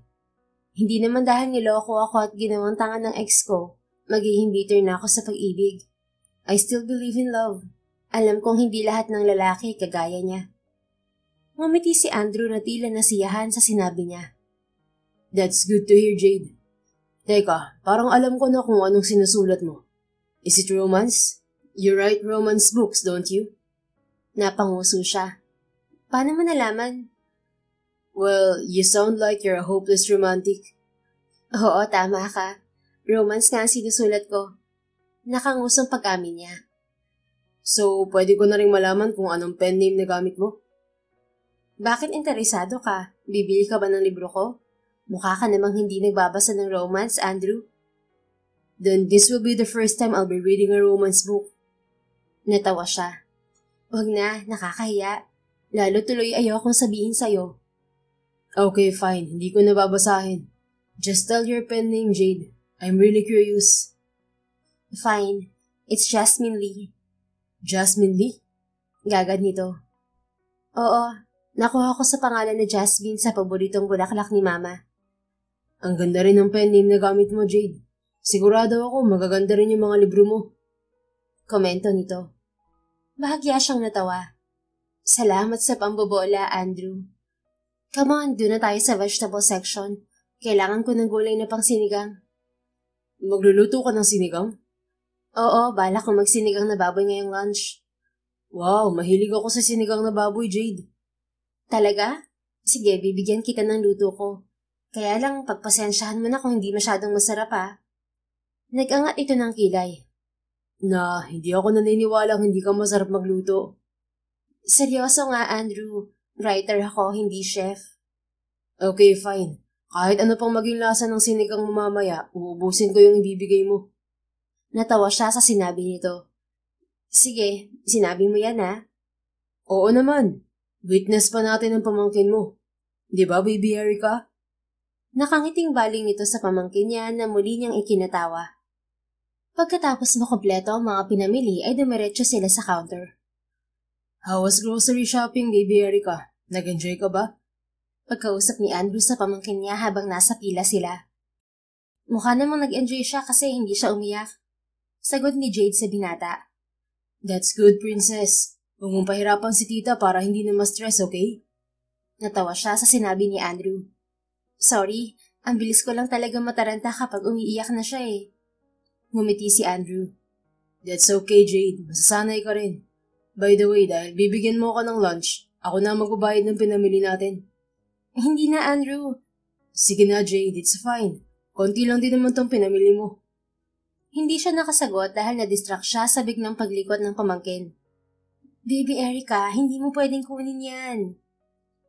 Hindi naman dahil niloko ako at ginawang tanga ng ex ko, magiging bitter na ako sa pag-ibig. I still believe in love. Alam kong hindi lahat ng lalaki kagaya niya. Ngumiti si Andrew na tila nasiyahan sa sinabi niya. That's good to hear, Jade. Teka, parang alam ko na kung anong sinusulat mo. Is it romance? You write romance books, don't you? Napanguso siya. Paano mo nalaman? Well, you sound like you're a hopeless romantic. Oo, tama ka. Romance nga ang sinusulat ko. Nakangusong pag-amin niya. So, pwede ko na rin malaman kung anong pen name na gamit mo? Bakit interesado ka? Bibili ka ba ng libro ko? Mukha ka namang hindi nagbabasa ng romance, Andrew. Then this will be the first time I'll be reading a romance book. Natawa siya. Huwag na, nakakahiya. Lalo tuloy ayokong sabihin sa'yo. Okay, fine. Hindi ko nababasahin. Just tell your pen name, Jade. I'm really curious. Fine. It's Jasmine Lee. Jasmine Lee? Gagad nito. Oo, nakuha ko sa pangalan na Jasmine sa paboritong bulaklak ni Mama. Ang ganda rin ng pen name na gamit mo, Jade. Sigurado ako magaganda rin yung mga libro mo. Komento nito. Bahagya siyang natawa. Salamat sa pambobola, Andrew. Come on, doon na tayo sa vegetable section. Kailangan ko ng gulay na pang sinigang. Magluluto ka ng sinigang? Oo, balak ko magsinigang na baboy ngayong lunch. Wow, mahilig ako sa sinigang na baboy, Jade. Talaga? Sige, bibigyan kita ng luto ko. Kaya lang, pagpasensyahan mo na kung hindi masyadong masarap Nag-angat ito ng kilay. Hindi ako naniniwalang hindi ka masarap magluto. Seryoso nga, Andrew. Writer ako, hindi chef. Okay, fine. Kahit ano pang maging lasa ng sinigang mo mamaya, uubusin ko yung ibibigay mo. Natawa siya sa sinabi nito. Sige, sinabi mo yan Oo naman. Witness pa natin ang pamangkin mo. Di ba, Baby Erica? Nakangiting baling nito sa pamangkin niya na muli niyang ikinatawa. Pagkatapos makumpleto ang mga pinamili ay dumiretso sila sa counter. How was grocery shopping, Baby Erica? Nag-enjoy ka ba? Pagkausap ni Andrew sa pamangkin niya habang nasa pila sila. Mukha namang nag-enjoy siya kasi hindi siya umiyak. Sagot ni Jade sa binata. That's good, princess. Huwag mong pahirapan si tita para hindi na ma-stress, okay? Natawa siya sa sinabi ni Andrew. Sorry, ang bilis ko lang talaga mataranta kapag umiiyak na siya Ngumiti si Andrew. That's okay, Jade. Masasanay ka rin. By the way, dahil bibigyan mo ako ng lunch, ako na magbabayad ng pinamili natin. Hindi na, Andrew. Sige na, Jade. It's fine. Konti lang din naman tong pinamili mo. Hindi siya nakasagot dahil na-distract siya sa biglang paglikot ng pamangkin. Baby Erica, hindi mo pwedeng kunin yan.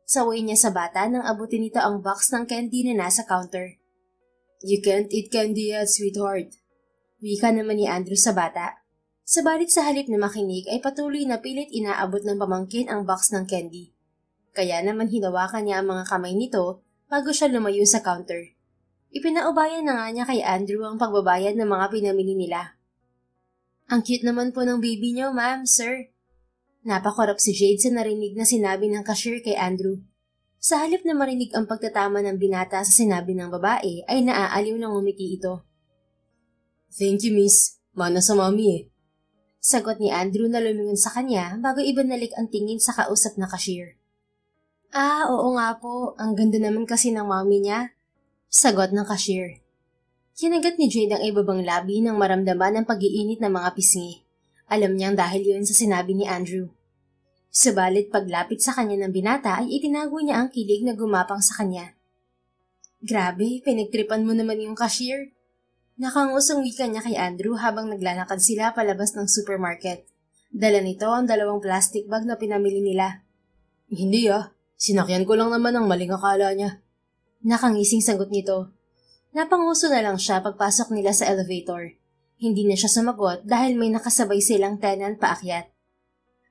Saway niya sa bata nang abutin nito ang box ng candy na nasa counter. You can't eat candy yet, sweetheart. Wika naman ni Andrew sa bata. Sabalit sa halip na makinig ay patuloy na pilit inaabot ng pamangkin ang box ng candy. Kaya naman hinawakan niya ang mga kamay nito bago siya lumayo sa counter. Ipinaubayan na nga niya kay Andrew ang pagbabayad ng mga pinamili nila. Ang cute naman po ng baby niyo, ma'am, sir. Napakorap si Jade sa narinig na sinabi ng cashier kay Andrew. Sa halip na marinig ang pagtatama ng binata sa sinabi ng babae ay naaaliw ng ngumiti ito. Thank you, miss. Mana sa mami Sagot ni Andrew na lumingon sa kanya bago ibinalik ang tingin sa kausap na cashier. Oo nga po. Ang ganda naman kasi ng mami niya. Sagot ng cashier. Kinagat ni Jade ang ibabang labi nang maramdaman ang pag-iinit ng mga pisngi. Alam niyang dahil yun sa sinabi ni Andrew. Subalit paglapit sa kanya ng binata ay itinago niya ang kilig na gumapang sa kanya. Grabe, pinagtripan mo naman yung cashier. Nakangusong wika niya kay Andrew habang naglalakad sila palabas ng supermarket. Dala nito ang 2 plastic bag na pinamili nila. Hindi sinakyan ko lang naman ang maling akala niya. Nakangising sagot nito. Napanguso na lang siya pagpasok nila sa elevator. Hindi na siya sumagot dahil may nakasabay silang tenant paakyat.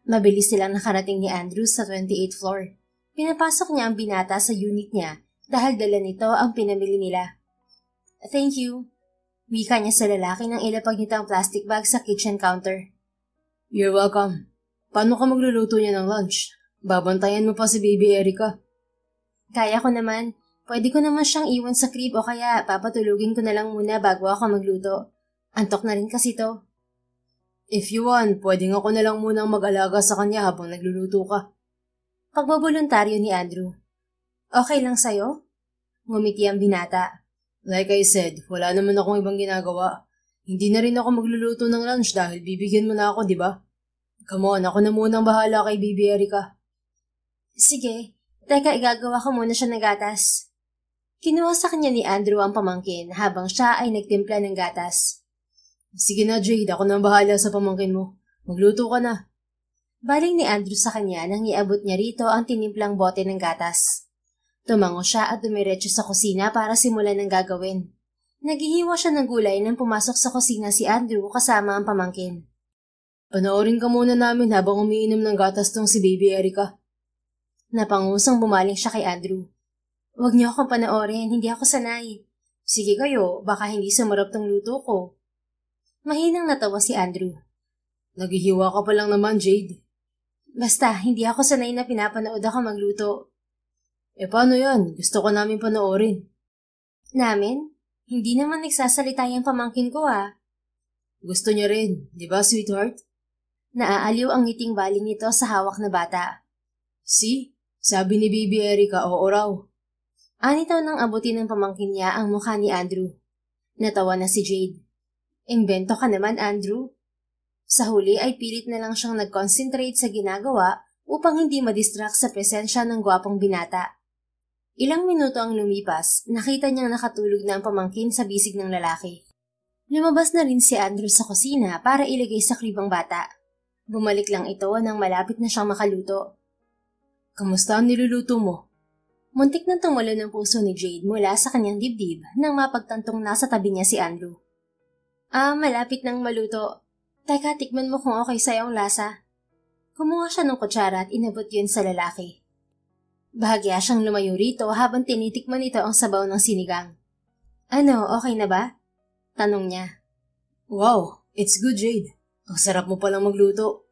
Mabilis silang nakarating ni Andrew sa 28th floor. Pinapasok niya ang binata sa unit niya dahil dala nito ang pinamili nila. Thank you. Wika niya sa lalaki nang ilapag nito ang plastic bag sa kitchen counter. You're welcome. Paano ka magluluto niya ng lunch? Babantayan mo pa si Baby Erica. Kaya ko naman. Pwede ko naman siyang iwan sa crib o kaya papatulugin ko na lang muna bago ako magluto. Antok na rin kasi to. If you want, pwedeng ako na lang munang mag-alaga sa kanya habang nagluluto ka. Pagbaboluntaryo ni Andrew. Okay lang sa'yo? Ngumiti ang binata. Like I said, wala naman akong ibang ginagawa. Hindi na rin ako magluluto ng lunch dahil bibigyan mo na ako, di ba? Come on, ako na munang bahala kay Baby Erica. Sige, teka igagawa ko muna siya ng gatas. Kinuha sa kanya ni Andrew ang pamangkin habang siya ay nagtimpla ng gatas. Sige na Jade, ako na bahala sa pamangkin mo. Magluto ka na. Baling ni Andrew sa kanya nang iabot niya rito ang tinimplang bote ng gatas. Tumango siya at dumiretso sa kusina para simulan ng gagawin. Naghihiwa siya ng gulay nang pumasok sa kusina si Andrew kasama ang pamangkin. Panoorin ka muna namin habang umiinom ng gatas tong si Baby Erica. Napangusang bumaling siya kay Andrew. Huwag niyo akong panoorin, hindi ako sanay. Sige kayo, baka hindi sumarap tong luto ko. Mahinang natawa si Andrew. Naghihiwa ka pa lang naman, Jade. Basta, hindi ako sanay na pinapanood ako magluto. Paano yan? Gusto ko namin panoorin. Namin? Hindi naman nagsasalita yung pamangkin ko Gusto niya rin, di ba sweetheart? Naaaliw ang ngiting baling nito sa hawak na bata. See? Sabi ni Baby Erica, oo raw. Anitaw nang abutin ng pamangkin niya ang mukha ni Andrew. Natawa na si Jade. Imbento ka naman, Andrew. Sa huli ay pilit na lang siyang nag-concentrate sa ginagawa upang hindi madistract sa presensya ng gwapong binata. Ilang minuto ang lumipas, nakita niyang nakatulog na ang pamangkin sa bisig ng lalaki. Lumabas na rin si Andrew sa kusina para ilagay sa kribang bata. Bumalik lang ito nang malapit na siyang makaluto. Kamusta ang niluluto mo? Muntik nang tumulo ng puso ni Jade mula sa kanyang dibdib nang mapagtantong nasa tabi niya si Andrew. Malapit nang maluto. Teka, tikman mo kung okay sa'yo ang lasa. Kumuha siya ng kutsara at inabot yun sa lalaki. Bahagya siyang lumayo rito habang tinitikman nito ang sabaw ng sinigang. Ano, okay na ba? Tanong niya. Wow, it's good, Jade. Ang sarap mo palang magluto.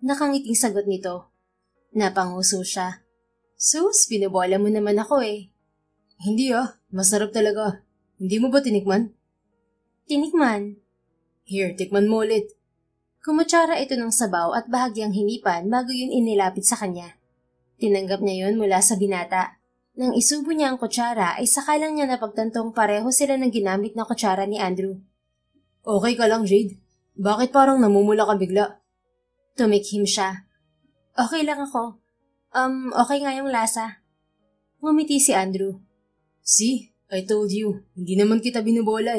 Nakangiting sagot nito. Napanguso siya. Sus, pinubola mo naman ako Hindi masarap talaga. Hindi mo ba tinikman? Tinikman. Here, tikman mo ulit. Kumutsara ito ng sabaw at bahagyang hinipan bago yun inilapit sa kanya. Tinanggap niya yun mula sa binata. Nang isubo niya ang kutsara ay saka lang niya napagtantong pareho sila ng ginamit na kutsara ni Andrew. Okay ka lang, Jade? Bakit parang namumula ka bigla? Tumikhim siya. Okay lang ako. Okay nga yung lasa. Ngumiti si Andrew. See, I told you, hindi naman kita binubola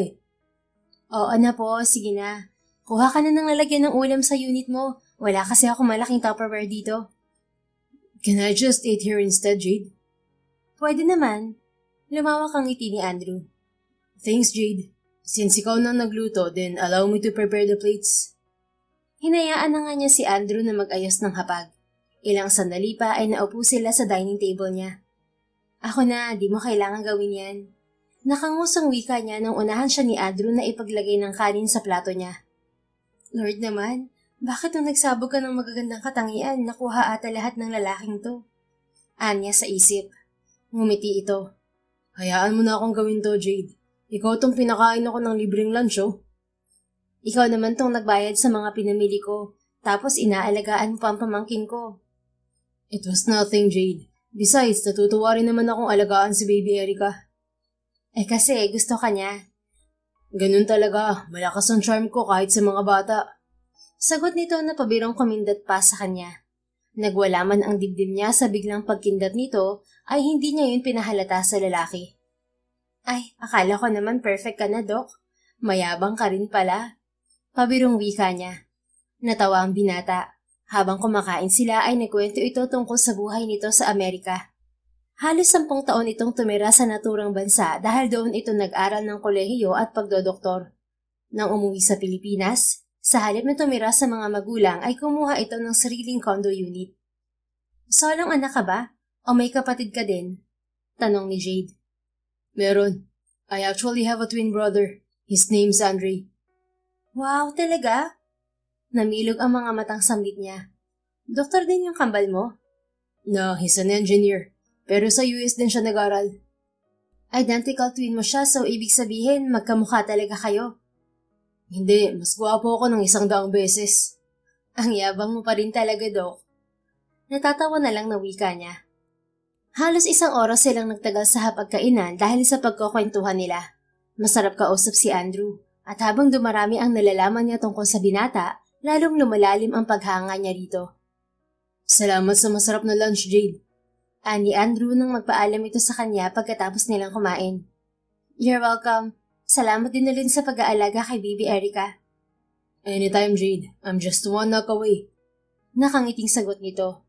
Oo na po, sige na. Kuha ka na ng lalagyan ng ulam sa unit mo. Wala kasi ako malaking Tupperware dito. Can I just eat here instead, Jade? Pwede naman. Lumawak ang ngiti ni Andrew. Thanks, Jade. Since ikaw na nagluto, then allow me to prepare the plates. Hinayaan na nga niya si Andrew na mag-ayos ng hapag. Ilang sandali pa ay naupo sila sa dining table niya. Ako na, di mo kailangan gawin yan. Nakangusong wika niya nang unahan siya ni Andrew na ipaglagay ng kanin sa plato niya. Lord naman, bakit nung nagsabog ka ng magagandang katangian, nakuha ata lahat ng lalaking to? Anya sa isip. Ngumiti ito. Hayaan mo na akong gawin to, Jade. Ikaw tong pinakain ako ng libreng lunch, Ikaw naman tong nagbayad sa mga pinamili ko, tapos inaalagaan mo pa ang pamangkin ko. It was nothing, Jade. Besides, natutuwa rin naman akong alagaan si Baby Erica. Kasi gusto ka niya. Ganun talaga, malakas ang charm ko kahit sa mga bata. Sagot nito na pabirong kumindat pa sa kanya. Nagwala man ang dibdib niya sa biglang pagkindat nito, ay hindi niya yun pinahalata sa lalaki. Ay, akala ko naman perfect ka na, Doc. Mayabang ka rin pala. Pabirong wika niya. Natawa ang binata. Habang kumakain sila ay nagkwento ito tungkol sa buhay nito sa Amerika. Halos 10 taon itong tumira sa naturang bansa dahil doon ito nag-aral ng kolehiyo at pagdodoktor. Nang umuwi sa Pilipinas, sa halip na tumira sa mga magulang ay kumuha ito ng sariling condo unit. Solong anak ka ba? O may kapatid ka din? Tanong ni Jade. Meron. I actually have a twin brother. His name's Andre. Wow, talaga? Namilog ang mga matang sambit niya. Doktor din yung kambal mo? No, he's an engineer. Pero sa US din siya nag-aral. Identical twin mo siya, so ibig sabihin magkamukha talaga kayo. Hindi, mas gwapo ako ng 100 beses. Ang yabang mo pa rin talaga, Dok. Natatawa na lang na wika niya. Halos 1 oras silang nagtagal sa hapagkainan dahil sa pagkukwentuhan nila. Masarap kausap si Andrew, at habang dumarami ang nalalaman niya tungkol sa binata, lalong lumalalim ang paghanga niya rito. Salamat sa masarap na lunch, Jade. Ani Andrew nang magpaalam ito sa kanya pagkatapos nilang kumain. You're welcome. Salamat din ulit sa pag-aalaga kay Baby Erica. Anytime, Jade. I'm just 1 knock away. Nakangiting sagot nito.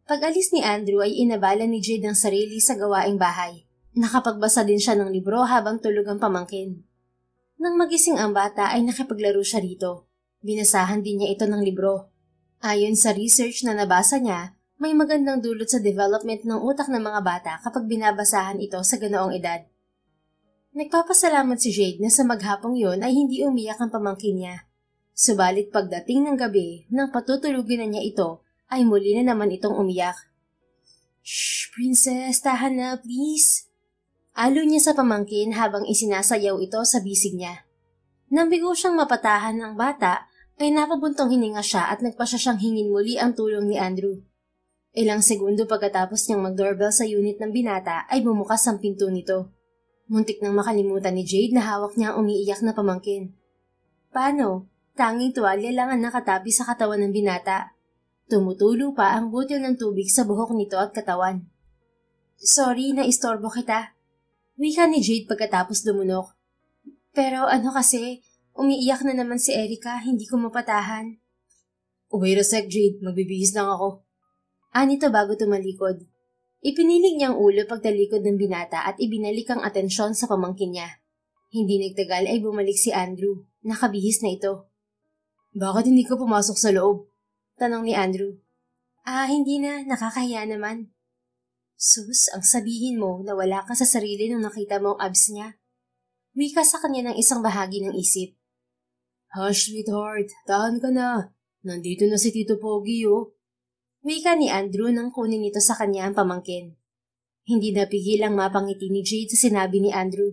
Pag-alis ni Andrew ay inabala ni Jade ang sarili sa gawaing bahay. Nakapagbasa din siya ng libro habang tulog ang pamangkin. Nang magising ang bata ay nakipaglaro siya rito. Binasahan din niya ito ng libro. Ayon sa research na nabasa niya, may magandang dulot sa development ng utak ng mga bata kapag binabasahan ito sa ganoong edad. Nagpapasalamat si Jade na sa maghapong yun ay hindi umiyak ang pamangkin niya. Subalit pagdating ng gabi, nang patutulugin na niya ito, ay muli na naman itong umiyak. Shh, princess, tahan na, please. Alo niya sa pamangkin habang isinasayaw ito sa bisig niya. Nang bigo siyang mapatahan ng bata, ay napabuntong hininga siya at nagpasya siyang hingin muli ang tulong ni Andrew. Ilang segundo pagkatapos niyang mag-doorbell sa unit ng binata ay bumukas ang pinto nito. Muntik nang makalimutan ni Jade na hawak niya ang umiiyak na pamangkin. Paano? Tanging tuwalya lang ang nakatabi sa katawan ng binata. Tumutulo pa ang butil ng tubig sa buhok nito at katawan. Sorry na istorbo kita. Wika ni Jade pagkatapos lumunok. Pero ano kasi, umiiyak na naman si Erica, hindi ko mapatahan. Wait a sec, Jade. Magbibihis lang ako. Anito bago tumalikod. Ipinilig niyang ulo pagtalikod ng binata at ibinalik ang atensyon sa pamangkin niya. Hindi nagtagal ay bumalik si Andrew. Nakabihis na ito. Bakit hindi ka pumasok sa loob? Tanong ni Andrew. Hindi na. Nakakahiya naman. Sus, ang sabihin mo na wala ka sa sarili nung nakita mo ang abs niya. Wika sa kanya ng isang bahagi ng isip. Hush, sweetheart. Tahan ka na. Nandito na si Tito Pogi, oh. Wika ni Andrew nang kunin nito sa kanya ang pamangkin. Hindi napigilang mapangiti ni Jade sa sinabi ni Andrew.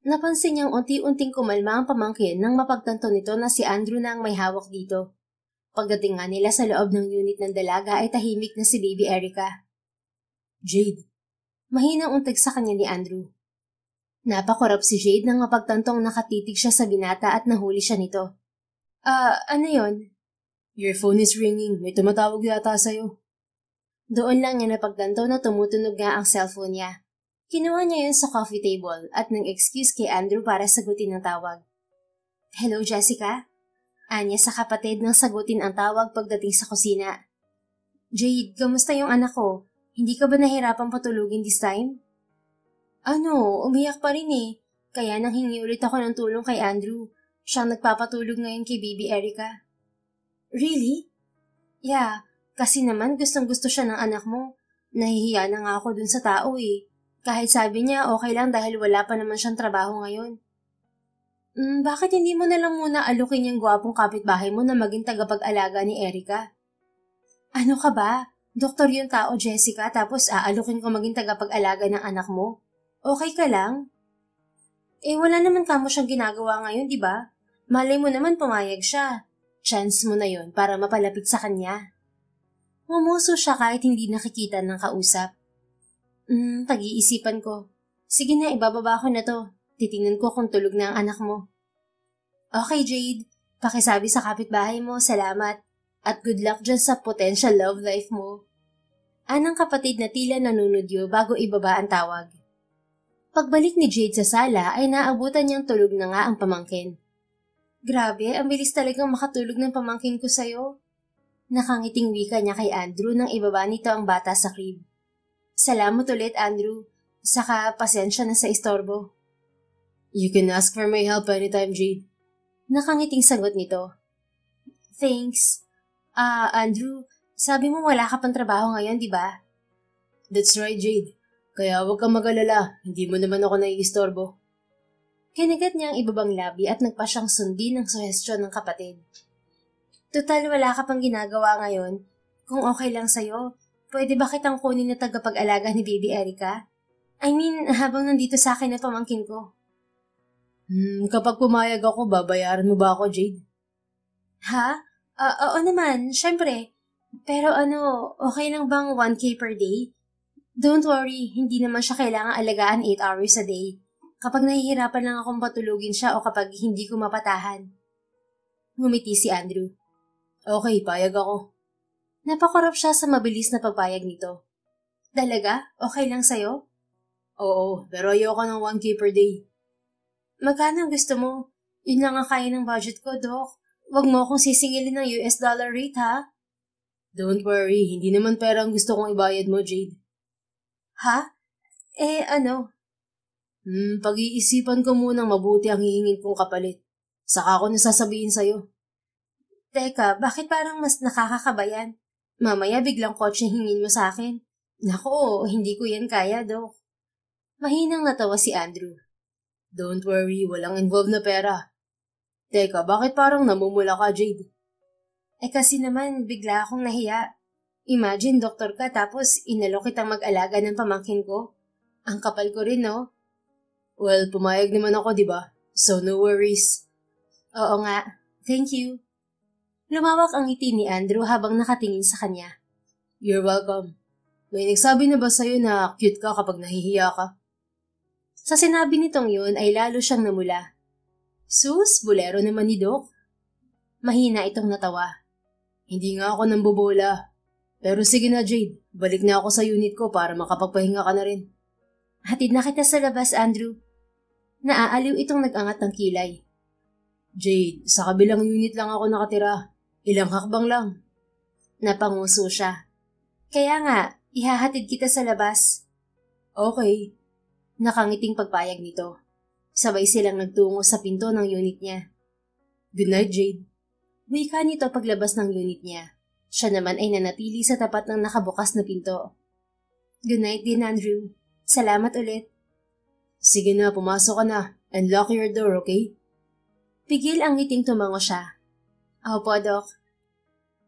Napansin niyang unti-unting kumalma ang pamangkin nang mapagtanto nito na si Andrew na ang may hawak dito. Pagdating nga nila sa loob ng unit ng dalaga ay tahimik na si Baby Erica. Jade. Mahinang untag sa kanya ni Andrew. Napakurap si Jade nang mapagtantong nakatitig siya sa binata at nahuli siya nito. Ano yon? Your phone is ringing. May tumatawag yata sa'yo. Doon lang niya napagtanto na tumutunog nga ang cellphone niya. Kinuha niya yun sa coffee table at nang-excuse kay Andrew para sagutin ang tawag. Hello, Jessica? Anya sa kapatid nang sagutin ang tawag pagdating sa kusina. Jade, kamusta yung anak ko? Hindi ka ba nahirapang patulugin this time? Umiyak pa rin eh. Kaya nang hingi ulit ako ng tulong kay Andrew. Siyang nagpapatulog ngayon kay Baby Erica. Really? Yeah, kasi naman gustong-gusto siya ng anak mo. Nahihiya na nga ako dun sa tao eh. Kahit sabi niya okay lang dahil wala pa naman siyang trabaho ngayon. Bakit hindi mo na lang muna alukin yung gwapong kapitbahay mo na maging tagapag-alaga ni Erica? Ano ka ba? Doktor yung tao, Jessica, tapos aalukin ko maging tagapag-alaga ng anak mo. Okay ka lang? Wala naman kamo siyang ginagawa ngayon, di ba? Malay mo naman pumayag siya. Chance mo na yon para mapalapit sa kanya. Mumuso siya kahit hindi nakikita ng kausap. Pag-iisipan ko. Sige na, ibababa ko na to. Titingnan ko kung tulog na ang anak mo. Okay, Jade. Pakisabi sa kapitbahay mo, salamat. At good luck dyan sa potential love life mo. Anang kapatid na tila nanunudyo bago ibaba ang tawag. Pagbalik ni Jade sa sala ay naabutan niyang tulog na nga ang pamangkin. Grabe, ang bilis talagang makatulog ng pamangkin ko sa'yo. Nakangiting wika niya kay Andrew nang ibaba nito ang bata sa crib. Salamat ulit, Andrew. Saka pasensya na sa istorbo. You can ask for my help anytime, Jade. Nakangiting sagot nito. Thanks. Andrew, sabi mo wala ka pang trabaho ngayon, di ba? That's right, Jade. Kaya huwag kang mag-alala, hindi mo naman ako naiistorbo. Kinagat niya ang ibabang labi at nagpa siyang sundin ang suhestyon ng kapatid. Total wala ka pang ginagawa ngayon. Kung okay lang sa'yo, pwede ba kitang kunin na tagapag-alaga ni Baby Erica? I mean, habang nandito sa akin na pamangkin ko. Kapag pumayag ako, babayaran mo ba ako, Jade? Ha? Oo naman, syempre. Pero okay lang bang 1K per day? Don't worry, hindi naman siya kailangang alagaan 8 hours a day. Kapag nahihirapan lang akong patulugin siya o kapag hindi ko mapatahan. Ngumiti si Andrew. Okay, payag ako. Napakorap siya sa mabilis na pagpayag nito. Talaga? Okay lang sa'yo? Oo, pero ayoko ng 1K per day. Magkano ang gusto mo? Yun lang ang kaya ng budget ko, Doc. Huwag mo akong sisingilin ng US dollar rate, ha? Don't worry, hindi naman pera ang gusto kong ibayad mo, Jade. Ha? Pag-iisipan ko munang mabuti ang hihingin kong kapalit. Saka ako nasasabihin sa'yo. Teka, bakit parang mas nakakakabayan? Mamaya biglang kotse hingin mo sa akin. Nako, hindi ko yan kaya, Doc. Mahinang natawa si Andrew. Don't worry, walang involved na pera. Teka, bakit parang namumula ka, Jade? Kasi naman, bigla akong nahiya. Imagine, doktor ka tapos inalok kitang mag-alaga ng pamangkin ko. Ang kapal ko rin, no? Well, pumayag naman ako, di ba? So no worries. Oo nga. Thank you. Lumawak ang ngiti ni Andrew habang nakatingin sa kanya. You're welcome. May nagsabi na ba sa'yo na cute ka kapag nahihiya ka? Sa sinabi nitong yun ay lalo siyang namula. Sus, bolero naman ni Doc. Mahina itong natawa. Hindi nga ako nambobola. Pero sige na, Jade. Balik na ako sa unit ko para makapagpahinga ka na rin. Hatid na kita sa labas, Andrew. Naaaliw itong nag-angat ng kilay. Jade, sa kabilang unit lang ako nakatira. Ilang hakbang lang. Napanguso siya. Kaya nga, ihahatid kita sa labas. Okay. Nakangiting pagpayag nito. Sabay silang nagtungo sa pinto ng unit niya. Good night, Jade. Wika nito paglabas ng unit niya. Siya naman ay nanatili sa tapat ng nakabukas na pinto. Good night din, Andrew. Salamat ulit. Sige na, pumasok ka na. And lock your door, okay? Pigil ang ngiting tumango siya. Opo, Doc.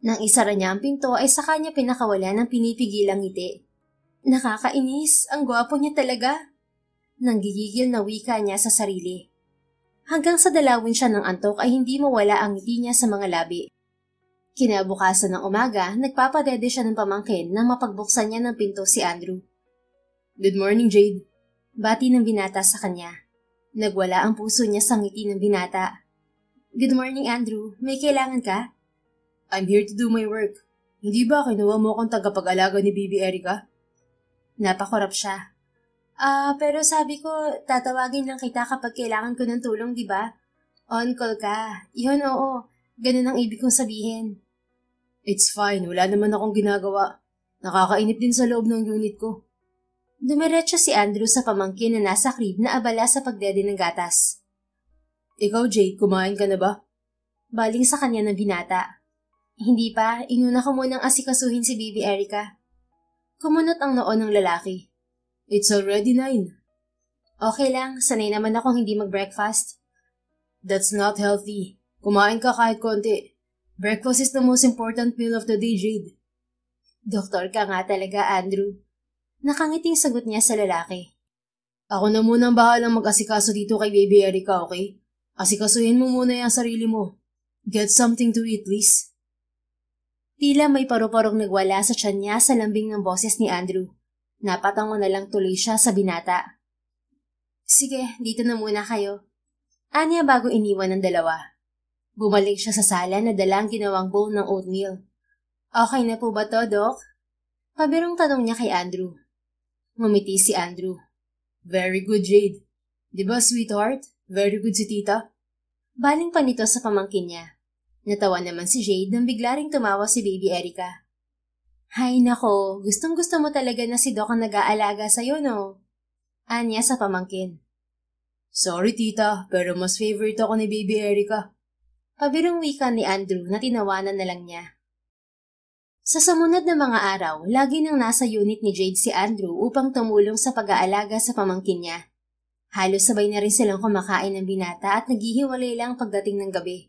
Nang isara niya ang pinto ay sa kanya pinakawala ng pinipigil ang ngiti. Nakakainis, ang gwapo niya talaga. Nanggigigil na wika niya sa sarili. Hanggang sa dalawin siya ng antok ay hindi mawala ang ngiti niya sa mga labi. Kinabukasan ng umaga, nagpapadede siya ng pamangkin nang mapagbuksan niya ng pinto si Andrew. Good morning, Jade. Bati ng binata sa kanya. Nagwala ang puso niya sa ngiti ng binata. Good morning, Andrew. May kailangan ka? I'm here to do my work. Hindi ba kinuha mo akong tagapag-alaga ni Baby Erica? Napakorap siya. Pero sabi ko, tatawagin lang kita kapag kailangan ko ng tulong, di ba? On call ka. Yun, oo. Ganun ang ibig kong sabihin. It's fine. Wala naman akong ginagawa. Nakakainip din sa loob ng unit ko. Dumiretso si Andrew sa pamangkin na nasa crib na abala sa pagdede ng gatas. Ikaw, Jade, kumain ka na ba? Baling sa kanya ng binata. Hindi pa, inuna ko munang asikasuhin si Baby Erica. Kumunot ang noo ng lalaki. It's already 9. Okay lang, sanay naman akong hindi mag-breakfast. That's not healthy. Kumain ka kahit konti. Breakfast is the most important meal of the day, Jade. Doktor ka nga talaga, Andrew. Nakangiting sagot niya sa lalaki. Ako na muna ang bahalang mag-asikaso dito kay Baby Erica, okay? Asikasuhin mo muna yung sarili mo. Get something to eat, please. Tila may paru-parong nagwala sa tiyan niya sa lambing ng boses ni Andrew. Napatango na lang tuloy siya sa binata. Sige, dito na muna kayo. Anya bago iniwan ng dalawa. Bumalik siya sa sala na dala ang ginawang bowl ng oatmeal. Okay na po ba to, Doc? Pabirong tanong niya kay Andrew. Ngumiti si Andrew. Very good, Jade. Di ba, sweetheart? Very good si tita. Baling pa nito sa pamangkin niya. Natawa naman si Jade nang bigla ring tumawa si Baby Erica. Hay nako, gustong-gusto mo talaga na si Doc ang nag-aalaga sa'yo, no? Anya sa pamangkin. Sorry, tita, pero mas favorite ako ni Baby Erica. Pabirong wika ni Andrew na tinawanan na lang niya. Sa sumunod na mga araw, lagi nang nasa unit ni Jade si Andrew upang tumulong sa pag-aalaga sa pamangkin niya. Halos sabay na rin silang kumakain ng binata at naghihiwalay lang pagdating ng gabi.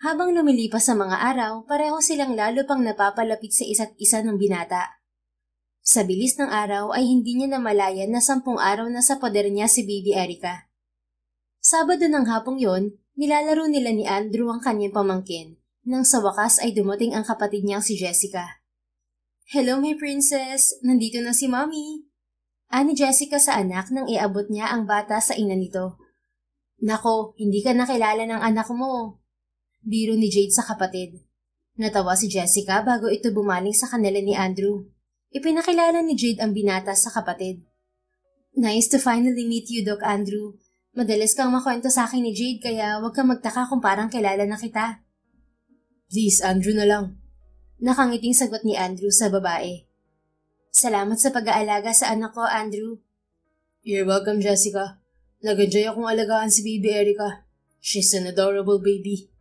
Habang lumilipas sa mga araw, pareho silang lalo pang napapalapit sa isa't isa ng binata. Sa bilis ng araw ay hindi niya namalayan na 10 araw na sa poder niya si Baby Erica. Sabado ng hapong yon, nilalaro nila ni Andrew ang kanyang pamangkin, nang sa wakas ay dumating ang kapatid niyang si Jessica. Hello, my princess! Nandito na si Mommy! Ani Jessica sa anak nang iabot niya ang bata sa ina nito. Nako, hindi ka nakilala ng anak mo. Biro ni Jade sa kapatid. Natawa si Jessica bago ito bumaling sa kanila ni Andrew. Ipinakilala ni Jade ang binata sa kapatid. Nice to finally meet you, Doc Andrew. Madalas kang makwento sa akin ni Jade kaya huwag kang magtaka kung parang kilala na kita. Please, Andrew na lang. Nakangiting sagot ni Andrew sa babae. Salamat sa pag-aalaga sa anak ko, Andrew. You're welcome, Jessica. Nag-enjoy akong alagaan si Baby Erica. She's an adorable baby.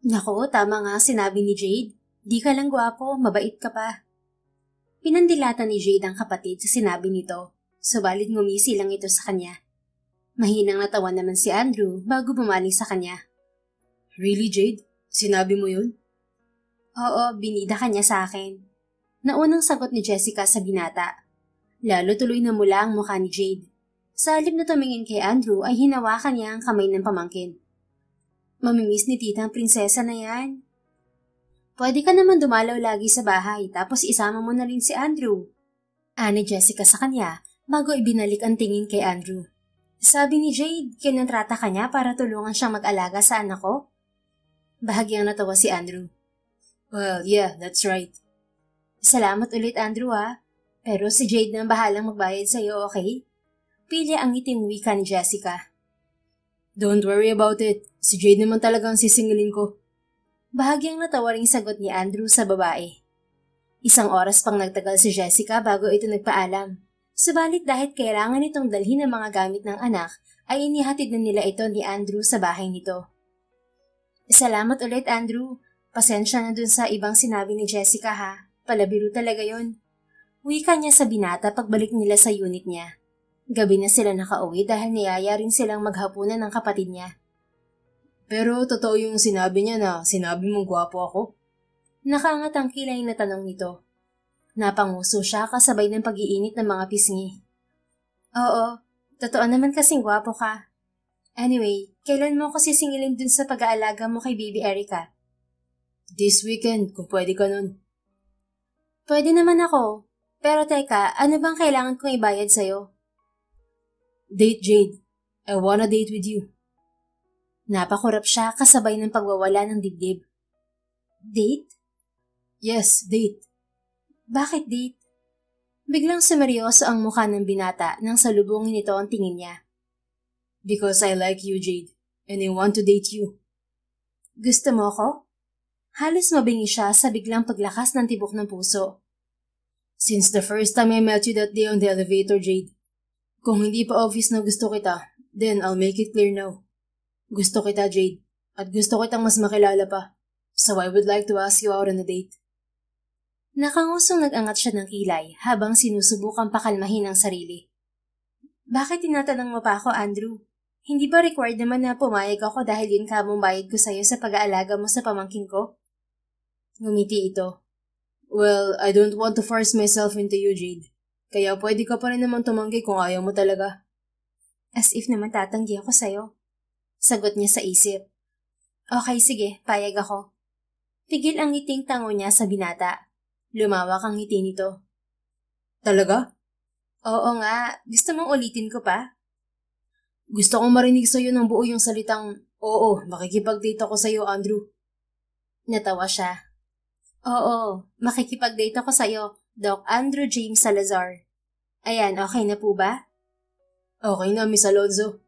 Nako, tama nga sinabi ni Jade. Di ka lang gwapo, mabait ka pa. Pinandilatan ni Jade ang kapatid sa sinabi nito, subalit ngumisi lang ito sa kanya. Mahinang natawa naman si Andrew bago bumaling sa kanya. Really, Jade? Sinabi mo yun? Oo, binida kanya sa akin. Naunang sagot ni Jessica sa binata. Lalo tuloy na mula ang mukha ni Jade. Sa halip na tumingin kay Andrew ay hinawakan niya ang kamay ng pamangkin. Mamimiss ni tita ang prinsesa na yan. Pwede ka naman dumalaw lagi sa bahay tapos isama mo na rin si Andrew. Ani Jessica sa kanya bago ibinalik ang tingin kay Andrew. Sabi ni Jade, kinontrata ka niya para tulungan siyang mag-alaga sa anak ko? Bahagyang natawa si Andrew. Well, yeah, that's right. Salamat ulit, Andrew, ha? Pero si Jade na bahalang magbayad sa'yo, okay? Pilya ang ngiting wika ni Jessica. Don't worry about it. Si Jade naman talagang sisingilin ko. Bahagyang natawa ring sagot ni Andrew sa babae. Isang oras pang nagtagal si Jessica bago ito nagpaalam. Subalit dahil kailangan itong dalhin ang mga gamit ng anak, ay inihatid na nila ito ni Andrew sa bahay nito. Salamat ulit, Andrew. Pasensya na dun sa ibang sinabi ni Jessica, ha? Palabiro talaga yon. Wika niya sa binata pagbalik nila sa unit niya. Gabi na sila nakauwi dahil niyaya rin silang maghapunan ng kapatid niya. Pero totoo yung sinabi niya na sinabi mong gwapo ako? Nakaangat ang kilay na tanong nito. Napanguso siya kasabay ng pag-iinit ng mga pisngi. Oo, totoo naman kasing gwapo ka. Anyway, kailan mo ako sisingilin dun sa pag-aalaga mo kay Baby Erica? This weekend, kung pwede ka nun. Pwede naman ako. Pero teka, ano bang kailangan kong ibayad sa'yo? Date, Jade. I wanna date with you. Napakurap siya kasabay ng pagwawala ng dibdib. Date? Yes, date. Bakit date? Biglang sumeryoso ang mukha ng binata nang salubungin nito ang tingin niya. Because I like you, Jade, and I want to date you. Gusto mo ko? Halos mabingi siya sa biglang paglakas ng tibok ng puso. Since the first time I met you that day on the elevator, Jade. Kung hindi pa obvious na gusto kita, then I'll make it clear now. Gusto kita, Jade, at gusto kitang mas makilala pa. So I would like to ask you out on a date. Nakangusong nag-angat siya ng kilay habang sinusubukang pakalmahin ang sarili. Bakit tinatanong mo pa ako, Andrew? Hindi ba required naman na pumayag ako dahil yun ka mong bayad ko sa'yo sa pag-aalaga mo sa pamangkin ko? Ngumiti ito. Well, I don't want to force myself into you, Jade. Kaya pwede ka pa rin naman tumanggi kung ayaw mo talaga. As if naman tatanggi ako sa'yo. Sagot niya sa isip. Okay, sige, payag ako. Tigil ang ngiting tango niya sa binata. Lumawak ang ngiti nito. Talaga? Oo nga, gusto mong ulitin ko pa? Gusto kong marinig sa'yo ng buo yung salitang, oo, makikipag-date ako sa'yo, Andrew. Natawa siya. Oo, makikipag-date ako sa'yo, Doc Andrew James Salazar. Ayan, okay na po ba? Okay na, Miss Alonzo.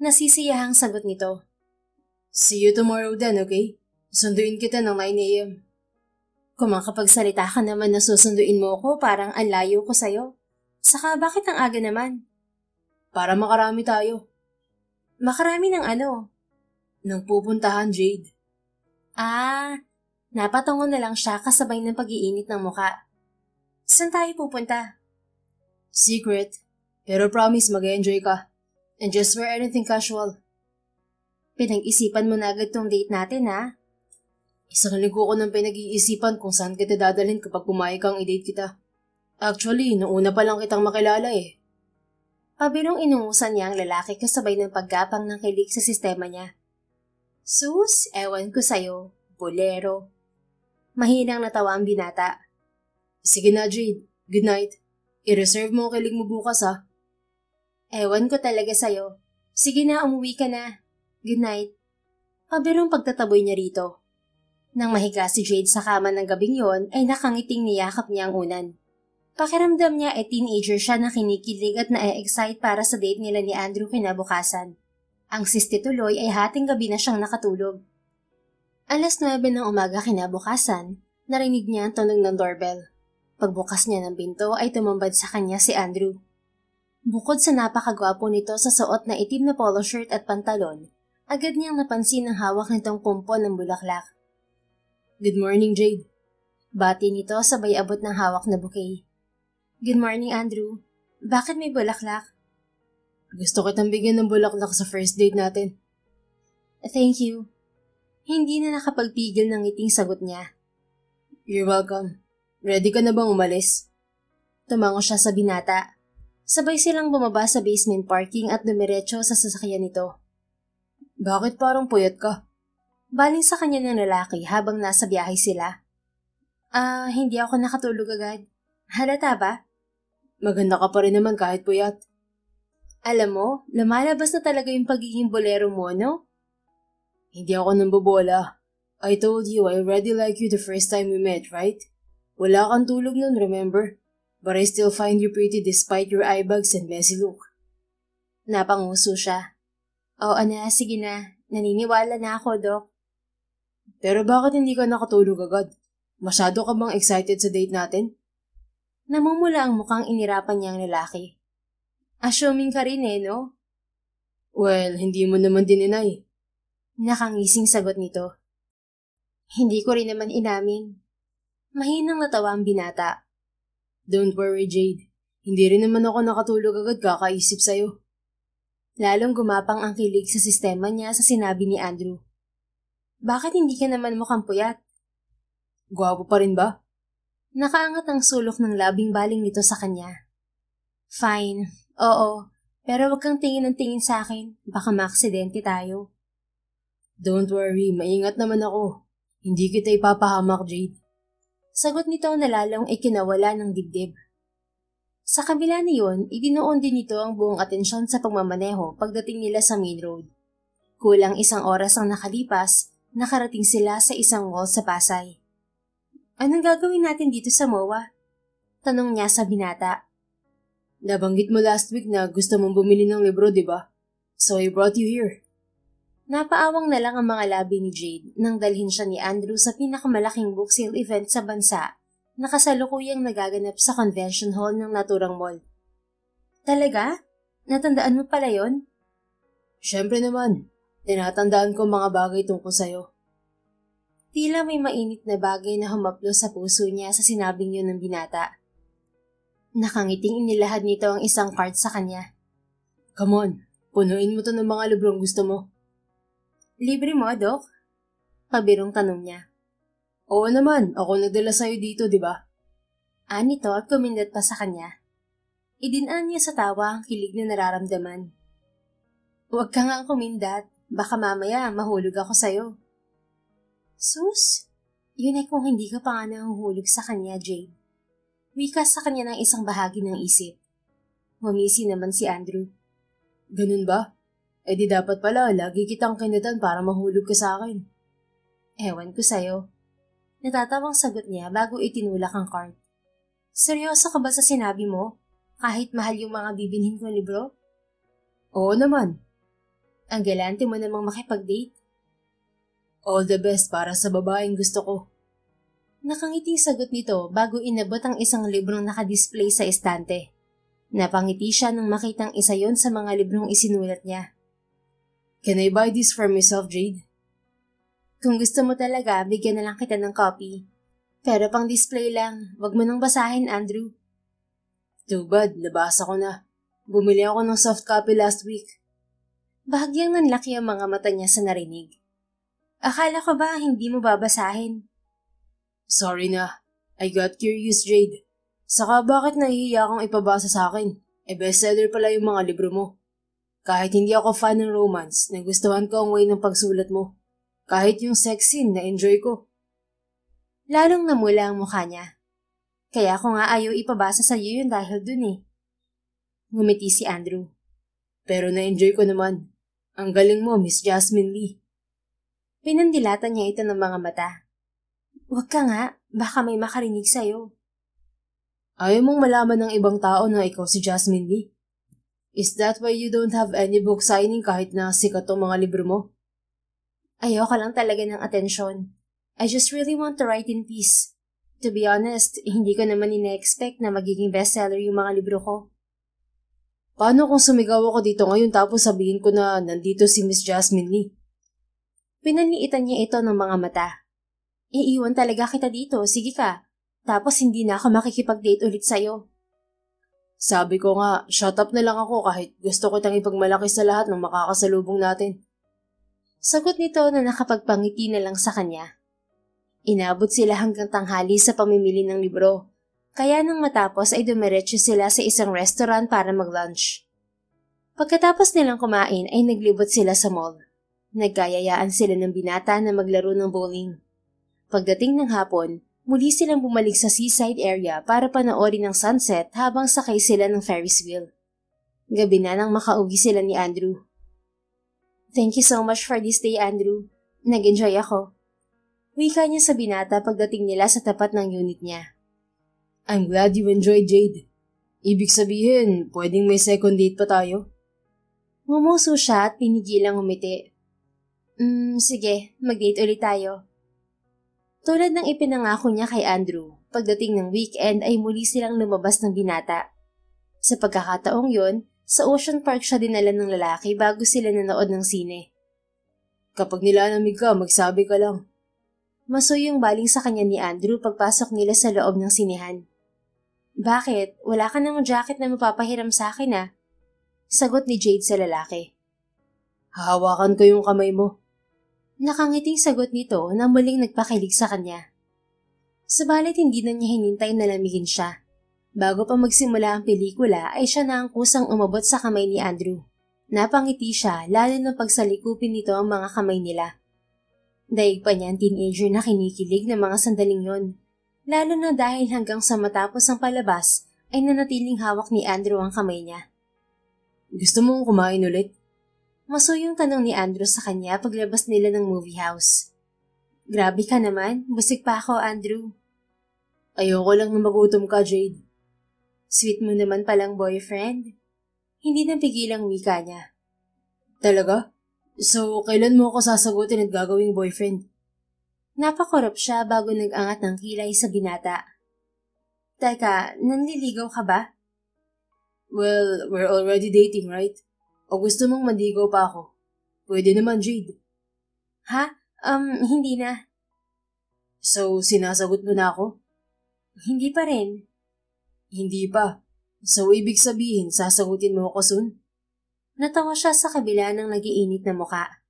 Nasisiyahang sagot nito. See you tomorrow then, okay? Sunduin kita ng 9 a.m. Kung makapagsalita ka naman na susunduin mo ko, parang ang layo ko sa'yo. Saka bakit ang aga naman? Para makarami tayo. Makarami ng ano? Nang pupuntahan, Jade. Napatungo na lang siya kasabay ng pag-iinit ng muka. Saan tayo pupunta? Secret. Pero promise mag-enjoy ka. And just wear anything casual. Pinag-isipan mo na agad tong date natin, ha? Isang linggo ko nang pinag-iisipan kung saan kita dadalhin kapag pumayag kang i-date kita. Actually, noong una pa lang kitang makilala eh. Pabirong inungusan niya ang lalaki kasabay ng paggapang ng kilig sa sistema niya. Sus, ewan ko sa'yo, bolero. Mahinang natawa ang binata. Sige na, Jade. Good night. I-reserve mo ang kilig mo bukas, ha? Ewan ko talaga sa'yo. Sige na, umuwi ka na. Good night. Pabirong pagtataboy niya rito. Nang mahiga si Jade sa kama ng gabing yon ay nakangiting niyakap niya ang unan. Pakiramdam niya ay teenager siya na kinikilig at na-excite para sa date nila ni Andrew kinabukasan. Ang siste tuloy ay hating gabi na siyang nakatulog. 9:00 ng umaga kinabukasan, narinig niya ang tunog ng doorbell. Pagbukas niya ng pinto ay tumambad sa kanya si Andrew. Bukod sa napakagwapo nito sa suot na itim na polo shirt at pantalon, agad niyang napansin ang hawak nitong pumpon ng bulaklak. Good morning, Jade. Bati nito sabay abot ng hawak na bouquet. Good morning, Andrew. Bakit may bulaklak? Gusto kitang bigyan ng bulaklak sa first date natin. Thank you. Hindi na nakapagpigil ng ngiting sagot niya. You're welcome. Ready ka na bang umalis? Tumango siya sa binata. Sabay silang bumaba sa basement parking at dumiretso sa sasakyan nito. Bakit parang puyat ka? Baling sa kanya ng lalaki habang nasa biyahe sila. Hindi ako nakatulog agad. Halata ba? Maganda ka pa rin naman kahit puyat. Alam mo, lumalabas na talaga yung pagiging bolero mo, no? Hindi ako nambobola. I told you I already like you the first time we met, right? Wala kang tulog nun, remember? But I still find you pretty despite your eye bags and messy look. Napanguso siya. Oo na, sige na. Naniniwala na ako, Doc. Pero bakit hindi ka nakatulog agad? Masyado ka bang excited sa date natin? Namumula ang mukhang inirapan niyang lalaki. Assuming ka rin no? Well, hindi mo naman dininay. Nakangising sagot nito. Hindi ko rin naman inamin. Mahinang natawa ang binata. Don't worry, Jade. Hindi rin naman ako nakatulog agad kakaisip sa'yo. Lalong gumapang ang kilig sa sistema niya sa sinabi ni Andrew. Bakit hindi ka naman mukhang puyat? Gwapo pa rin ba? Nakaangat ang sulok ng labing baling nito sa kanya. Fine, oo, pero wag kang tingin ng tingin sa akin, baka maaksidente tayo. Don't worry, maingat naman ako. Hindi kita ipapahamak, Jade. Sagot nito na lalong ikinawala ng dibdib. Sa kabila niyon, ibinuon din nito ang buong atensyon sa pagmamaneho pagdating nila sa main road. Kulang 1 oras ang nakalipas, nakarating sila sa isang mall sa Pasay. Anong gagawin natin dito sa MOA? Tanong niya sa binata. Nabanggit mo last week na gusto mong bumili ng libro, di ba? So I brought you here. Napaawang na lang ang mga labi ni Jade nang dalhin siya ni Andrew sa pinakamalaking book sale event sa bansa na kasalukuyang nagaganap sa convention hall ng naturang mall. Talaga? Natandaan mo pala yon? Siyempre naman. Tinatandaan ko mga bagay tungkol sa'yo. Tila may mainit na bagay na humaplo sa puso niya sa sinabing yun ng binata. Nakangiting inilahad nito ang isang card sa kanya. Come on, punuin mo to ng mga librong gusto mo. Libre mo, Doc? Pabirong tanong niya. Oo naman, ako nagdala sa'yo dito, di ba? Nito at kumindat pa sa kanya. Idinaan niya sa tawa ang kilig na nararamdaman. Huwag ka nga kumindat, baka mamaya mahulog ako sa'yo. Sus, yun ay kung hindi ka pa nga nahuhulog sa kanya, Jade. Wika sa kanya ng isang bahagi ng isip. Humisi naman si Andrew. Ganun ba? Eh di dapat pala, lagi kitang kinatan para mahulog ka sa akin. Ewan ko sa'yo. Natatawang sagot niya bago itinulak ang card. Seryoso ka ba sa sinabi mo? Kahit mahal yung mga bibilhin kong libro? Oo naman. Ang galante mo namang makipag-date. All the best para sa babaeng gusto ko. Nakangiting sagot nito bago inabot ang isang librong nakadisplay sa estante. Napangiti siya nang makitang isa yon sa mga librong isinulat niya. Can I buy this for myself, Jade? Kung gusto mo talaga, bigyan na lang kita ng copy. Pero pang display lang, wag mo nang basahin, Andrew. Too bad, nabasa ko na. Bumili ako ng soft copy last week. Bahagyang nanlaki ang mga mata niya sa narinig. Akala ko ba hindi mo babasahin? Sorry na. I got curious, Jade. Saka bakit nahihiya kang ipabasa sa akin? Bestseller pala yung mga libro mo. Kahit hindi ako fan ng romance, nagustuhan ko ang way ng pagsulat mo. Kahit yung sex scene, na-enjoy ko. Lalong namula ang mukha niya. Kaya ko nga ayaw ipabasa sa iyo yun dahil dun eh. Ngumiti si Andrew. Pero na-enjoy ko naman. Ang galing mo, Miss Jasmine Lee. Pinandilatan niya ito ng mga mata. Huwag ka nga, baka may makarinig sa'yo. Ayaw mong malaman ng ibang tao na ikaw si Jasmine Lee? Is that why you don't have any book signing kahit na sikat tong mga libro mo? Ayoko lang talaga ng atensyon. I just really want to write in peace. To be honest, hindi ko naman ina-expect na magiging bestseller yung mga libro ko. Paano kung sumigaw ako dito ngayon tapos sabihin ko na nandito si Miss Jasmine Lee? Pinanliitan niya ito ng mga mata. Iiwan talaga kita dito, sige ka. Tapos hindi na ako makikipag-date ulit sa'yo. Sabi ko nga, shut up na lang ako kahit gusto ko tang ipagmalaki sa lahat ng makakasalubong natin. Sagot nito na nakapagpangiti na lang sa kanya. Inabot sila hanggang tanghali sa pamimili ng libro. Kaya nang matapos ay dumiretso sila sa isang restaurant para mag-lunch. Pagkatapos nilang kumain ay naglibot sila sa mall. Nagkayayaan sila ng binata na maglaro ng bowling. Pagdating ng hapon, muli silang bumalik sa seaside area para panoorin ang sunset habang sakay sila ng Ferris wheel. Gabi na nang makauwi sila ni Andrew. Thank you so much for this day, Andrew. Nag-enjoy ako. Wika niya sa binata pagdating nila sa tapat ng unit niya. I'm glad you enjoyed, Jade. Ibig sabihin, pwedeng may second date pa tayo? Ngumuso siya at pinigilang umiti. Sige, mag-date ulit tayo. Tulad ng ipinangako niya kay Andrew, pagdating ng weekend ay muli silang lumabas ng binata. Sa pagkakataong yon, sa Ocean Park siya dinala ng lalaki bago sila nanood ng sine. Kapag nilalamig ka, magsabi ka lang. Masoy yung baling sa kanya ni Andrew pagpasok nila sa loob ng sinehan. Bakit? Wala ka namang jacket na mapapahiram sa akin ah? Sagot ni Jade sa lalaki. Hahawakan ko yung kamay mo. Nakangiting sagot nito na muling nagpakilig sa kanya. Subalit hindi na niya hinintay na lamigin siya. Bago pa magsimula ang pelikula ay siya na ang kusang umabot sa kamay ni Andrew. Napangiti siya lalo na pagsalikupin nito ang mga kamay nila. Daig pa niya ang teenager na kinikilig ng mga sandaling yon. Lalo na dahil hanggang sa matapos ang palabas ay nanatiling hawak ni Andrew ang kamay niya. Gusto mong kumain ulit? Masoy yung tanong ni Andrew sa kanya paglabas nila ng movie house. Grabe ka naman, busik pa ako, Andrew. Ayoko lang na magutom ka, Jade. Sweet mo naman palang boyfriend. Hindi napigilang wika niya. Talaga? So, kailan mo ako sasagutin at gagawing boyfriend? Napakorap siya bago nag-angat ng kilay sa binata. Teka, nanliligaw ka ba? Well, we're already dating, right? O gusto mong mandigaw pa ako? Pwede naman, Jade. Ha? Hindi na. So, sinasagot mo na ako? Hindi pa rin. Hindi pa. So, ibig sabihin, sasagutin mo ako soon? Natawa siya sa kabila ng nagiinit na muka.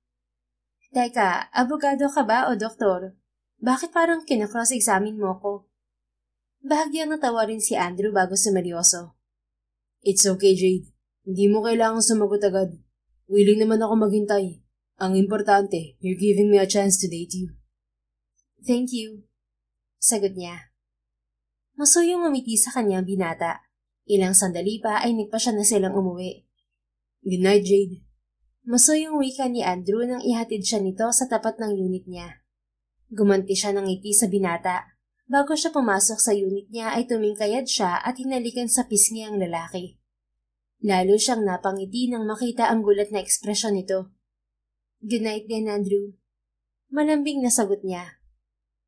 Teka, abogado ka ba o doktor? Bakit parang kinakross-examine mo ko? Bahagyang natawa rin si Andrew bago sumeryoso. It's okay, Jade. Hindi mo kailangang sumagot agad. Willing naman ako maghintay. Ang importante, you're giving me a chance to date you. Thank you. Sagot niya. Masuyong umiti sa kanyang binata. Ilang sandali pa ay nagpasya na silang umuwi. Good night, Jade. Masuyong wika ni Andrew nang ihatid siya nito sa tapat ng unit niya. Gumanti siya ng ngiti sa binata. Bago siya pumasok sa unit niya ay tumingkayad siya at hinalikan sa pisngi ang lalaki. Lalo siyang napangiti nang makita ang gulat na ekspresyon nito. "Good night din, Andrew." Malambing na sagot niya.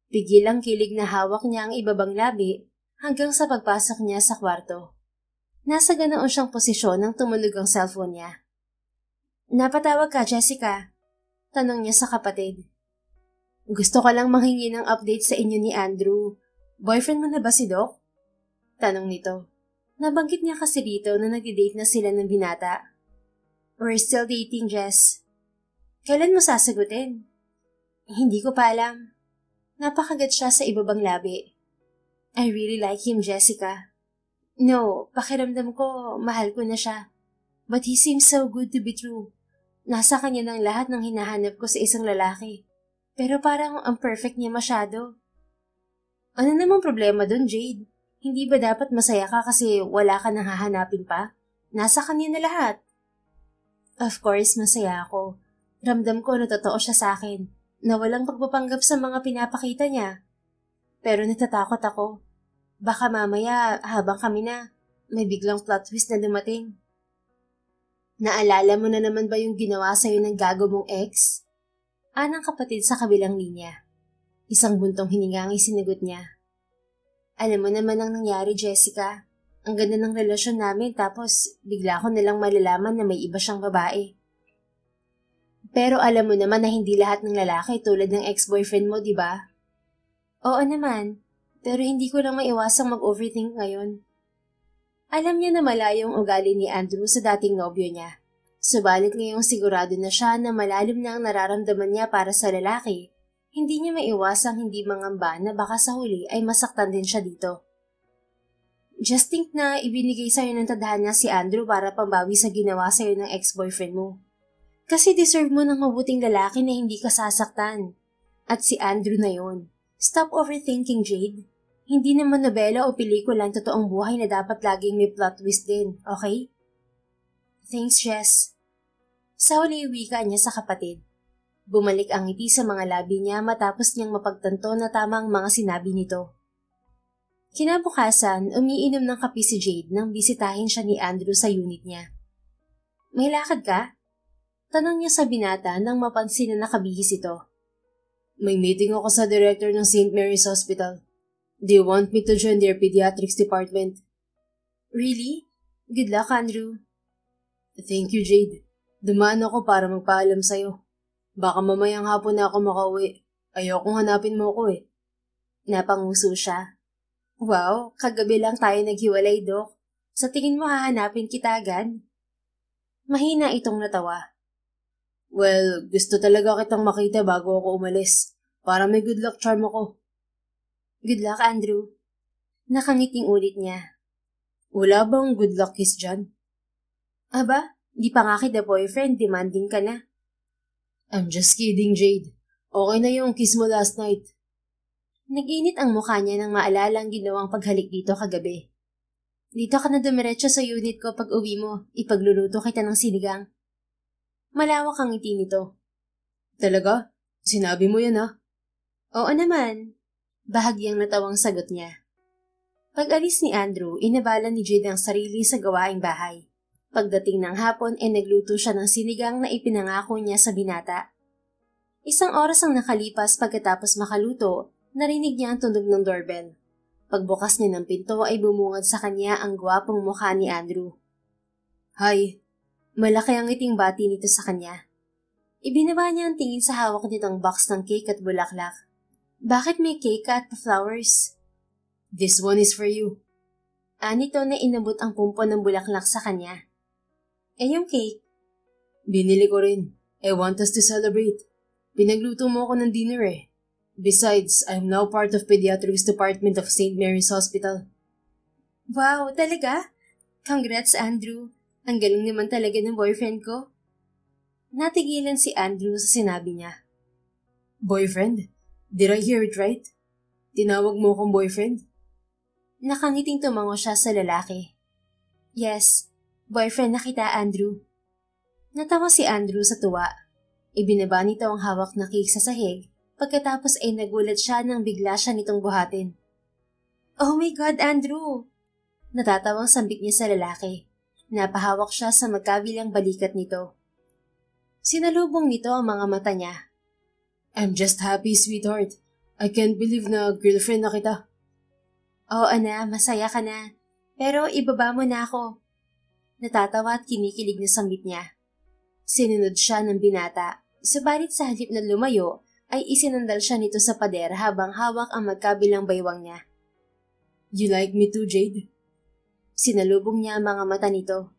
Pigil ang kilig na hawak niya ang ibabang labi hanggang sa pagpasok niya sa kwarto. Nasa ganoon siyang posisyon nang tumunog ang cellphone niya. "Napatawag ka, Jessica?" Tanong niya sa kapatid. "Gusto ko lang manghingi ng update sa inyo ni Andrew. Boyfriend mo na ba si Doc?" Tanong nito. Nabanggit niya kasi dito na nag-date na sila ng binata. "We're still dating, Jess." "Kailan mo sasagutin?" "Hindi ko pa alam." Napakagat siya sa ibabang labi. "I really like him, Jessica." "No, pakiramdam ko, mahal ko na siya. But he seems so good to be true. Nasa kanya ng lahat ng hinahanap ko sa isang lalaki. Pero parang ang perfect niya masyado." "Ano namang problema dun, Jade? Hindi ba dapat masaya ka kasi wala ka nang hahanapin pa? Nasa kanya na lahat." "Of course, masaya ako. Ramdam ko na totoo siya sa akin, na walang pagpapanggap sa mga pinapakita niya. Pero natatakot ako. Baka mamaya, habang kami na, may biglang plot twist na dumating." "Naalala mo na naman ba yung ginawa sa'yo ng gago mong ex?" Anang kapatid sa kabilang linya. Isang buntong hininga ang isinagot niya. "Alam mo naman ang nangyari, Jessica. Ang ganda ng relasyon namin tapos bigla ko nalang malalaman na may iba siyang babae." "Pero alam mo naman na hindi lahat ng lalaki tulad ng ex-boyfriend mo, di ba?" "Oo naman, pero hindi ko lang maiwasang mag-overthink ngayon." Alam niya na malayo ang ugali ni Andrew sa dating nobyo niya. Subalit ngayong sigurado na siya na malalim na ang nararamdaman niya para sa lalaki, hindi niya maiwasang hindi mangamba na baka sa huli ay masaktan din siya dito. "Just think na ibinigay sa'yo ng tadhana si Andrew para pambawi sa ginawa sa'yo ng ex-boyfriend mo. Kasi deserve mo ng mabuting lalaki na hindi ka sasaktan. At si Andrew na yon. Stop overthinking, Jade. Hindi naman nobela o pelikula ang totoong buhay na dapat laging may plot twist din, okay?" "Thanks, Jess." Sa huli wika niya sa kapatid. Bumalik ang ngiti sa mga labi niya matapos niyang mapagtanto na tama ang mga sinabi nito. Kinabukasan, umiinom ng kape si Jade nang bisitahin siya ni Andrew sa unit niya. "May lakad ka?" Tanong niya sa binata nang mapansin na nakabihis ito. "May meeting ako sa director ng St. Mary's Hospital. They want me to join their pediatrics department." "Really? Good luck, Andrew." "Thank you, Jade. Dumaan ako para magpaalam sa'yo. Baka mamayang hapon na ako makauwi. Ayokong hanapin mo ko eh." Napanguso siya. "Wow, kagabi lang tayo naghiwalay, Doc. Sa tingin mo hahanapin kita agad?" Mahina itong natawa. "Well, gusto talaga kitang makita bago ako umalis. Para may good luck charm ako." "Good luck, Andrew." Nakangiting ulit niya. "Wala bang good luck kiss dyan?" "Aba, di pa nga kita boyfriend, demanding ka na." "I'm just kidding, Jade. Okay na yung kiss mo last night." Nag-init ang mukha niya nang maalala ang ginawang paghalik dito kagabi. "Dito ka na dumiretso sa unit ko pag uwi mo. Ipagluluto kita ng sinigang." Malawak ang ngiti nito. "Talaga? Sinabi mo yan ha?" "Oo naman." Bahagyang natawang sagot niya. Pag-alis ni Andrew, inabala ni Jade ang sarili sa gawaing bahay. Pagdating ng hapon ay nagluto siya ng sinigang na ipinangako niya sa binata. Isang oras ang nakalipas pagkatapos makaluto, narinig niya ang tunog ng doorbell. Pagbukas niya ng pinto ay bumungad sa kanya ang gwapong mukha ni Andrew. "Hi." Malaki ang ngiting bati nito sa kanya. Ibinaba niya ang tingin sa hawak nitong box ng cake at bulaklak. "Bakit may cake at flowers?" "This one is for you." Anito na inabot ang pumpo ng bulaklak sa kanya. "Eh yung cake?" "Binili ko rin. I want us to celebrate. Pinagluto mo ako ng dinner eh. Besides, I'm now part of Pediatrics Department of St. Mary's Hospital." "Wow, talaga? Congrats, Andrew. Ang galing naman talaga ng boyfriend ko." Natigilan si Andrew sa sinabi niya. "Boyfriend? Did I hear it right? Tinawag mo akong boyfriend?" Nakangiting tumango siya sa lalaki. "Yes, boyfriend na kita, Andrew." Natawa si Andrew sa tuwa. Ibinaba nito ang hawak na cake sa sahig, pagkatapos ay nagulat siya nang bigla siya nitong buhatin. "Oh my God, Andrew!" Natatawang sambit niya sa lalaki. Napahawak siya sa magkabilang balikat nito. Sinalubong nito ang mga mata niya. I'm just happy, sweetheart. I can't believe na girlfriend na kita. Oo na, masaya ka na. Pero ibaba mo na ako. Natatawa at kinikilig na sambit niya. Sinunod siya ng binata, subalit sa halip na lumayo ay isinandal siya nito sa pader habang hawak ang magkabilang baywang niya. You like me too, Jade? Sinalubong niya ang mga mata nito.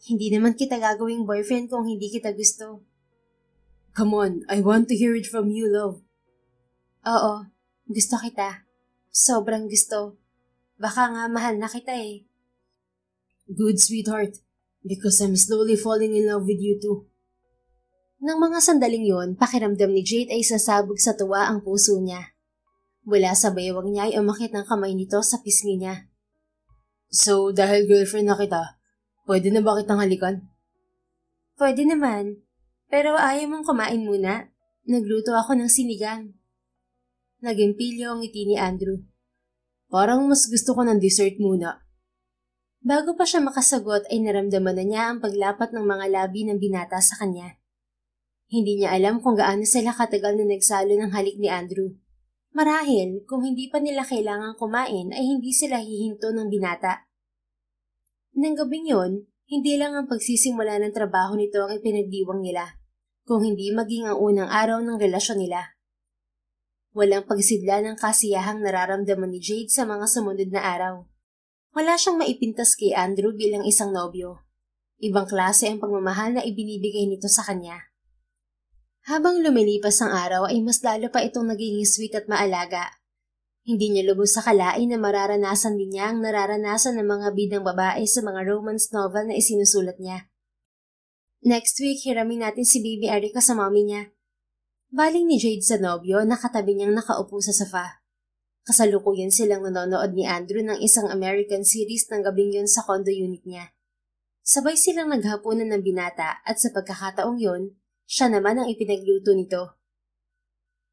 Hindi naman kita gagawing boyfriend kung hindi kita gusto. Come on, I want to hear it from you, love. Oo, gusto kita. Sobrang gusto. Baka nga mahal na kita eh. Good, sweetheart. Because I'm slowly falling in love with you too. Nang mga sandaling yon, pakiramdam ni Jade ay sasabog sa tuwa ang puso niya. Mula sa baywang niya ay umakit ng kamay nito sa pisngi niya. So, dahil girlfriend na kita, pwede na ba kitang halikan? Pwede naman. Pero ayaw mong kumain muna. Nagluto ako ng sinigang. Naging pilyo ang ngiti ni Andrew. Parang mas gusto ko ng dessert muna. Bago pa siya makasagot ay naramdaman na niya ang paglapat ng mga labi ng binata sa kanya. Hindi niya alam kung gaano sila katagal na nagsalo ng halik ni Andrew. Marahil, kung hindi pa nila kailangang kumain ay hindi sila hihinto ng binata. Nang gabing yon, hindi lang ang pagsisimula ng trabaho nito ang ipinagdiwang nila, kung hindi maging ang unang araw ng relasyon nila. Walang pagsidla ng kasiyahang nararamdaman ni Jade sa mga sumunod na araw. Wala siyang maipintas kay Andrew bilang isang nobyo. Ibang klase ang pagmamahal na ibinibigay nito sa kanya. Habang lumilipas ang araw ay mas lalo pa itong naging sweet at maalaga. Hindi niya lubos sa kalain na mararanasan din niya ang nararanasan ng mga bidang babae sa mga romance novel na isinusulat niya. Next week, hiramin natin si Baby Erica sa mommy niya. Baling ni Jade sa nobyo, nakatabi niyang nakaupo sa sofa. Kasalukuyan silang nanonood ni Andrew ng isang American series ng gabing yun sa condo unit niya. Sabay silang naghapunan ng binata at sa pagkakataong yun, siya naman ang ipinagluto nito.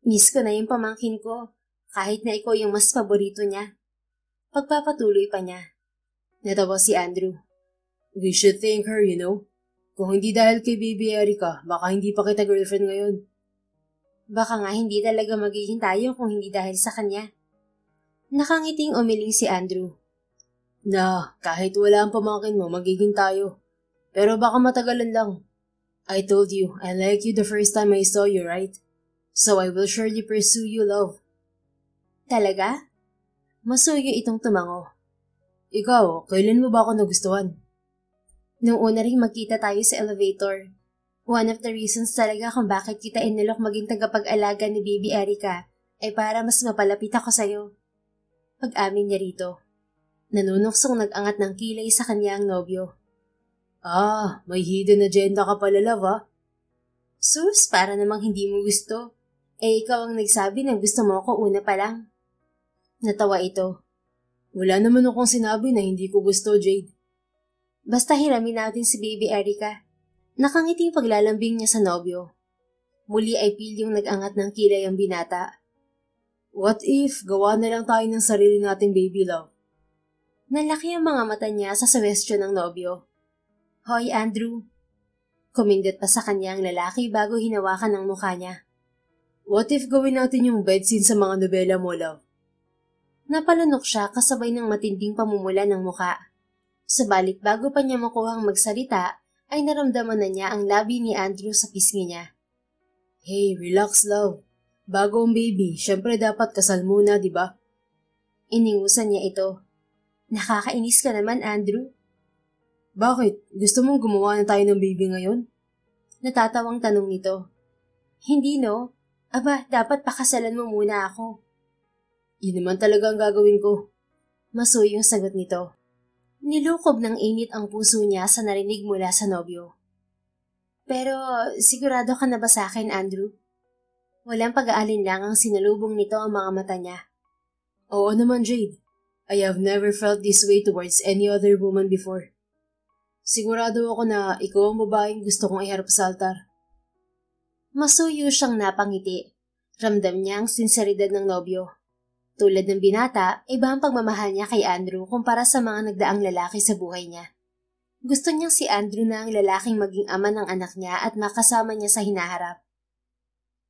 Miss ko na yung pamangkin ko, kahit na ikaw yung mas paborito niya. Pagpapatuloy pa niya. Natawa si Andrew. We should thank her, you know. Kung hindi dahil kay Baby Erica, baka hindi pa kita girlfriend ngayon. Baka nga hindi talaga magiging tayo kung hindi dahil sa kanya. Nakangiting umiling si Andrew. Na, kahit wala ang pamangkin mo, magiging tayo. Pero baka matagalan lang. I told you, I liked you the first time I saw you, right? So I will surely pursue you, love. Talaga? Masuyo itong tumango. Ikaw, kailan mo ba ako nagustuhan? Nung una ring magkita tayo sa elevator. One of the reasons talaga kung bakit kita inalok maging tagapag-alaga ni Baby Erica ay para mas mapalapit ako sa'yo. Pag-amin niya rito. Nanunuksong nag-angat ng kilay sa kanyang nobyo. Ah, may hidden agenda ka pala, love, ha? Sus, para namang hindi mo gusto. Eh, ikaw ang nagsabi na gusto mo ako una pa lang. Natawa ito. Wala naman akong sinabi na hindi ko gusto, Jade. Basta hiramin natin si Baby Erica. Nakangiting paglalambing niya sa nobyo. Muli ay pilyong nag-angat ng kilay ang binata. What if gawa na lang tayo ng sarili nating baby, love? Nalaki ang mga mata niya sa suwestyon ng nobyo. Hoy, Andrew. Kumindot pa sa kanya ang lalaki bago hinawakan ang mukha niya. What if gawin natin yung bed scene sa mga nobela mo, love? Napalunok siya kasabay ng matinding pamumula ng mukha. Subalit bago pa niya makuhang magsalita, ay naramdaman na niya ang labi ni Andrew sa pisngi niya. Hey, relax, love. Bago ang baby, syempre dapat kasal muna, di ba? Iningusan niya ito. Nakakainis ka naman, Andrew. Bakit? Gusto mong gumawa na tayo ng baby ngayon? Natatawang tanong nito. Hindi, no? Aba, dapat pakasalan mo muna ako. Yun naman talaga ang gagawin ko. Masuyo yung sagot nito. Nilukob ng init ang puso niya sa narinig mula sa nobyo. Pero, sigurado ka na ba sa akin, Andrew? Walang pag-aalinlangang sinalubong nito ang mga mata niya. Oo naman, Jade. I have never felt this way towards any other woman before. Sigurado ako na ikaw ang babaeng gusto kong iharap sa altar. Masuyo siyang napangiti. Ramdam niya ang sinseridad ng nobyo. Tulad ng binata, iba ang pagmamahal niya kay Andrew kumpara sa mga nagdaang lalaki sa buhay niya. Gusto niyang si Andrew na ang lalaking maging ama ng anak niya at makasama niya sa hinaharap.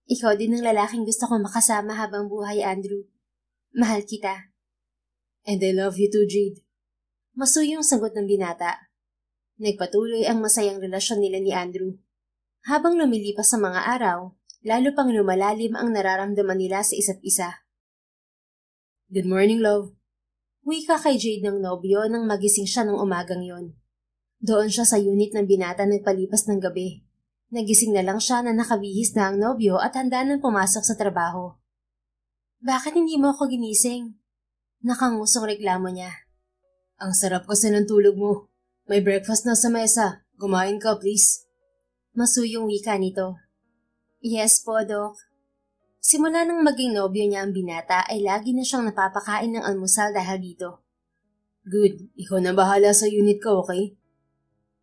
Ikaw din ang lalaking gusto kong makasama habang buhay, Andrew. Mahal kita. And I love you too, Jade. Masuyong sagot ng binata. Nagpatuloy ang masayang relasyon nila ni Andrew. Habang lumilipas sa mga araw, lalo pang lumalalim ang nararamdaman nila sa isa't isa. Good morning, love. Wika kay Jade ng nobyo nang magising siya ng umagang yon. Doon siya sa unit ng binata nagpalipas ng gabi. Nagising na lang siya na nakabihis na ang nobyo at handa nang pumasok sa trabaho. Bakit hindi mo ako ginising? Nakangusong reklamo niya. Ang sarap kasi ng tulog mo. May breakfast na sa mesa. Kumain ka, please. Masuyong wika nito. Yes po, Doc. Simula nang maging nobyo niya ang binata ay lagi na siyang napapakain ng almusal dahil dito. Good. Ikaw na bahala sa unit ko, okay?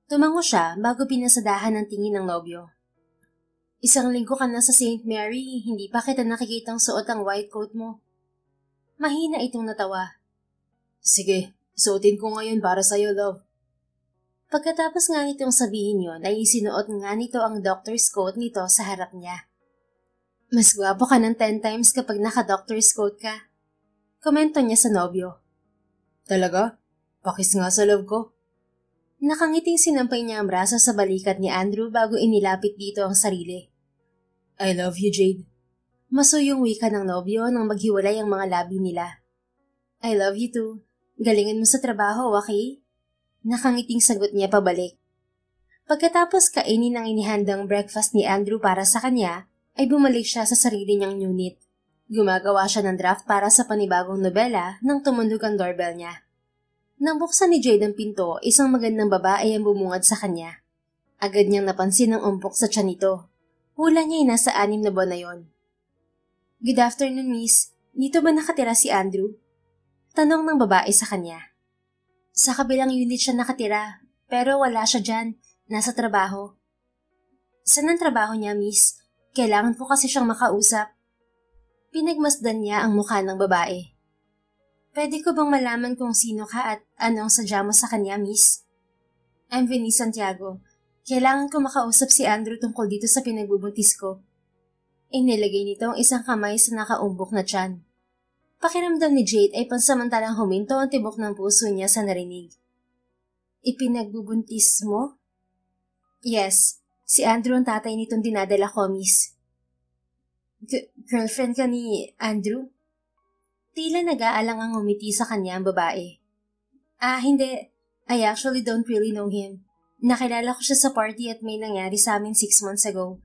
Tumango siya bago pinasadahan ng tingin ng nobyo. Isang linggo ka na sa St. Mary, hindi pa kita nakikitang suot ang white coat mo. Mahina itong natawa. Sige, suotin ko ngayon para sa'yo, love. Pagkatapos nga nitong sabihin yon ay isinuot nga nito ang doctor's coat nito sa harap niya. Mas gwapo ka ng 10 times kapag naka-doctor's coat ka. Komento niya sa nobyo. Talaga? Pakis nga sa love ko. Nakangiting sinampay niya ang braso sa balikat ni Andrew bago inilapit dito ang sarili. I love you, Jade. Masuyong wika ng nobyo nang maghiwalay ang mga labi nila. I love you too. Galingan mo sa trabaho, okay? Nakangiting sagot niya pabalik. Pagkatapos kainin ang inihandang breakfast ni Andrew para sa kanya, ay bumalik siya sa sarili niyang unit. Gumagawa siya ng draft para sa panibagong nobela nang tumunog ang doorbell niya. Nang buksan ni Jade ang pinto, isang magandang babae ang bumungad sa kanya. Agad niyang napansin ang umpok sa tiyan nito. Hula niya ay nasa 6 na buwan na yon. Good afternoon, miss. Dito ba nakatira si Andrew? Tanong ng babae sa kanya. Sa kabilang unit siya nakatira, pero wala siya dyan. Nasa trabaho. Saan ang trabaho niya, miss? Kailangan ko kasi siyang makausap. Pinagmasdan niya ang mukha ng babae. Pwede ko bang malaman kung sino ka at ano ang sadya mo sa kanya, miss? I'm Vinnie Santiago. Kailangan ko makausap si Andrew tungkol dito sa pinagbubuntis ko. Inilagay nito ang isang kamay sa nakaumbok na tiyan. Pakiramdam ni Jade ay pansamantalang huminto ang tibok ng puso niya sa narinig. Ipinagbubuntis mo? Yes, si Andrew ang tatay nitong dinadala ko, miss. Girlfriend ka ni Andrew? Tila nag-aalang ang umiti sa kanya ang babae. Hindi. I actually don't really know him. Nakilala ko siya sa party at may nangyari sa amin 6 months ago.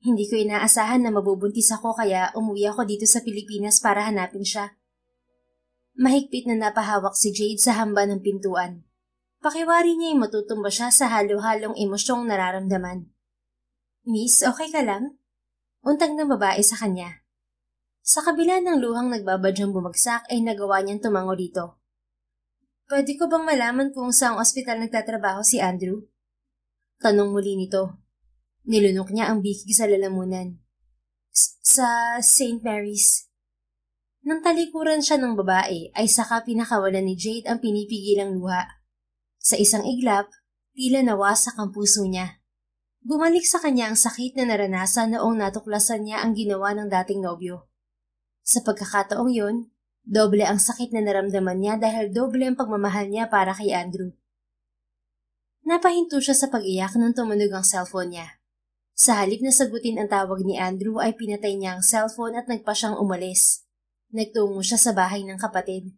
Hindi ko inaasahan na mabubuntis ako kaya umuwi ako dito sa Pilipinas para hanapin siya. Mahigpit na napahawak si Jade sa hamba ng pintuan. Pakiwari niya ay matutumba siya sa halo-halong emosyong nararamdaman. Miss, okay ka lang? Untag ng babae sa kanya. Sa kabila ng luhang nagbabadyang bumagsak ay nagawa niyang tumango dito. Pwede ko bang malaman kung saang ospital nagtatrabaho si Andrew? Tanong muli nito. Nilunok niya ang bikig sa lalamunan. Sa St. Mary's. Nang talikuran siya ng babae ay saka pinakawalan ni Jade ang pinipigilang luha. Sa isang iglap, tila nawasak ang puso niya. Bumalik sa kanya ang sakit na naranasan noong natuklasan niya ang ginawa ng dating nobyo. Sa pagkakataong yun, doble ang sakit na naramdaman niya dahil doble ang pagmamahal niya para kay Andrew. Napahinto siya sa pag-iyak nang tumunog ang cellphone niya. Sa halip na sagutin ang tawag ni Andrew ay pinatay niya ang cellphone at nagpa siyang umalis. Nagtungo siya sa bahay ng kapatid.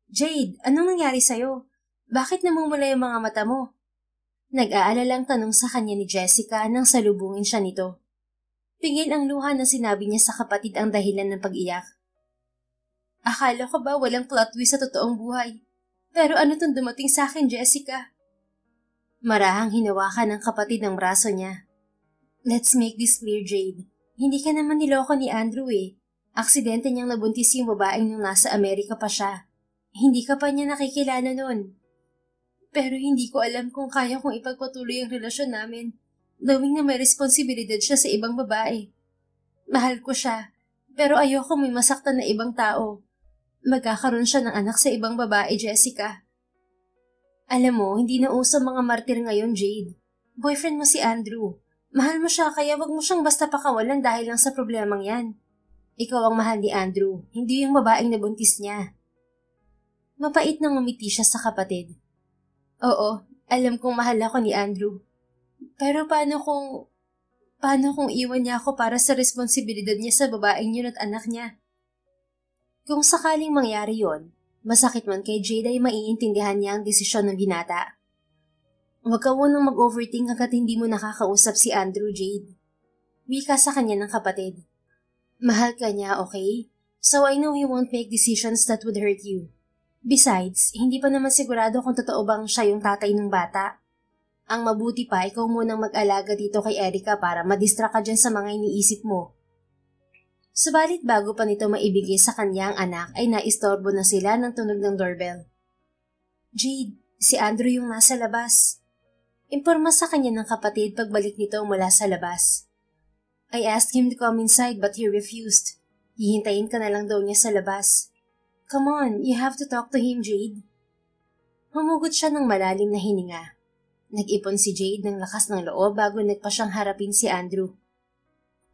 Jade, anong nangyari sa'yo? Bakit namumula yung mga mata mo? Nag-aalalang tanong sa kanya ni Jessica nang salubungin siya nito. Pigil ang luha na sinabi niya sa kapatid ang dahilan ng pag-iyak. Akala ko ba walang plot twist sa totoong buhay? Pero ano tong dumating sa akin, Jessica? Marahang hinawakan ng kapatid ang braso niya. Let's make this clear, Jade. Hindi ka naman niloko ni Andrew eh. Aksidente niyang nabuntis yung babaeng nung nasa Amerika pa siya. Hindi ka pa niya nakikilala nun. Pero hindi ko alam kung kaya kong ipagpatuloy ang relasyon namin. Knowing na may responsibilidad siya sa ibang babae. Mahal ko siya, pero ayoko may masaktan na ibang tao. Magkakaroon siya ng anak sa ibang babae, Jessica. Alam mo, hindi na uso mga martir ngayon, Jade. Boyfriend mo si Andrew. Mahal mo siya kaya wag mo siyang basta pakawalan dahil lang sa problemang yan. Ikaw ang mahal ni Andrew, hindi yung babaeng nabuntis niya. Mapait nang ngumiti siya sa kapatid. Oo, alam kong mahal ako ni Andrew. Pero paano kung iwan niya ako para sa responsibilidad niya sa babaeng yun at anak niya? Kung sakaling mangyari yon, masakit man kay Jade ay maiintindihan niya ang desisyon ng binata. Huwag ka munang mag-overthink hanggat hindi mo nakakausap si Andrew, Jade. Wika sa kanya ng kapatid. Mahal ka niya, okay? So I know he won't make decisions that would hurt you. Besides, hindi pa naman sigurado kung totoo bang siya yung tatay ng bata. Ang mabuti pa, ikaw munang mag-alaga dito kay Erica para madistract ka dyan sa mga iniisip mo. Subalit bago pa nito maibigay sa kanya ang anak ay naistorbo na sila ng tunog ng doorbell. Jade, si Andrew yung nasa labas. Imporma sa kanya ng kapatid pagbalik nito mula sa labas. I asked him to come inside but he refused. Hihintayin ka na lang daw niya sa labas. Come on, you have to talk to him, Jade. Humugot siya ng malalim na hininga. Nag-ipon si Jade ng lakas ng loob bago nagpa siyang harapin si Andrew.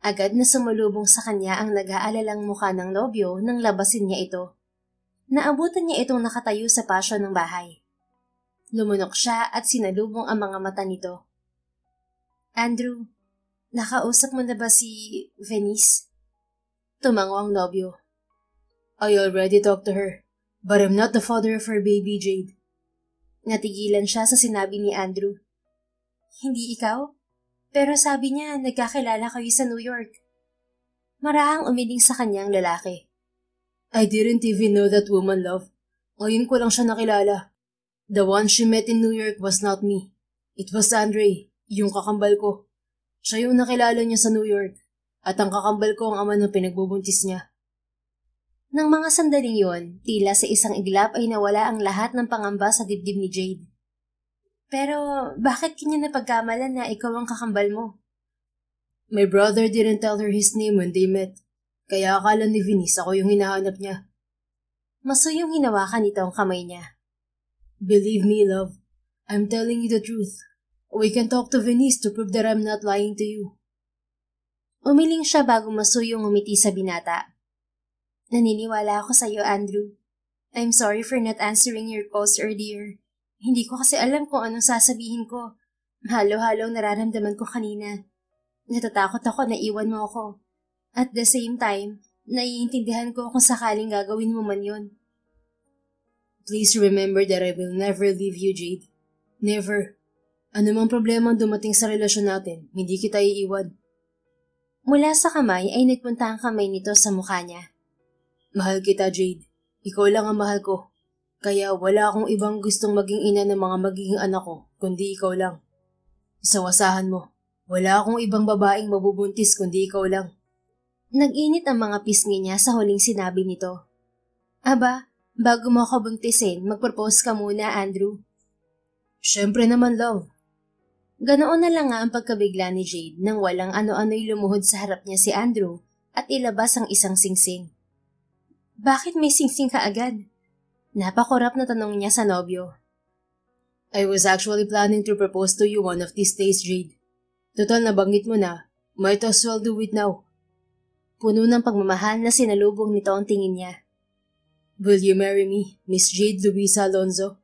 Agad na sumulubong sa kanya ang nag-aalalang mukha ng nobyo nang labasin niya ito. Naabutan niya itong nakatayo sa pasyo ng bahay. Lumunok siya at sinalubong ang mga mata nito. Andrew, nakausap mo na ba si Venice? Tumango ang nobyo. I already talked to her, but I'm not the father of her baby, Jade. Natigilan siya sa sinabi ni Andrew. Hindi ikaw? Pero sabi niya, nagkakilala kayo sa New York. Marahang umiling sa kanyang lalaki. I didn't even know that woman, love. Ngayon ko lang siya nakilala. The one she met in New York was not me. It was Andre, yung kakambal ko. Siya yung nakilala niya sa New York. At ang kakambal ko ang ama ng pinagbubuntis niya. Nang mga sandaling yon, tila sa isang iglap ay nawala ang lahat ng pangamba sa dibdib ni Jade. Pero bakit kanya napagkamalan na ikaw ang kakambal mo? My brother didn't tell her his name when they met. Kaya akala ni Venice ako yung hinahanap niya. Masuyong hinawakan nito ang kamay niya. Believe me, love. I'm telling you the truth. We can talk to Venice to prove that I'm not lying to you. Umiling siya bago masuyong umiti sa binata. Naniniwala ako sa iyo, Andrew. I'm sorry for not answering your calls earlier. Hindi ko kasi alam kung anong sasabihin ko. Halo-halong nararamdaman ko kanina. Natatakot ako na iwan mo ako. At the same time, naiintindihan ko kung sakaling gagawin mo man yon. Please remember that I will never leave you, Jade. Never. Ano mang problema ang dumating sa relasyon natin, hindi kita iiwan. Mula sa kamay ay nagpunta ang kamay nito sa mukha niya. Mahal kita, Jade. Ikaw lang ang mahal ko. Kaya wala akong ibang gustong maging ina ng mga magiging anak ko, kundi ikaw lang. Sa wasahan mo, wala akong ibang babaeng mabubuntis kundi ikaw lang. Nag-init ang mga pisngi niya sa huling sinabi nito. Aba, bago mo ako buntisin, mag-propose ka muna, Andrew. Siyempre naman, love. Ganoon na lang nga ang pagkabigla ni Jade nang walang ano-ano'y lumuhod sa harap niya si Andrew at ilabas ang isang singsing. Bakit may singsing ka agad? Napakurap na tanong niya sa nobyo. I was actually planning to propose to you one of these days, Jade. Total nabanggit mo na, might as well do it now. Puno ng pagmamahal na sinalubong nito ang tingin niya. Will you marry me, Miss Jade Luisa Alonzo?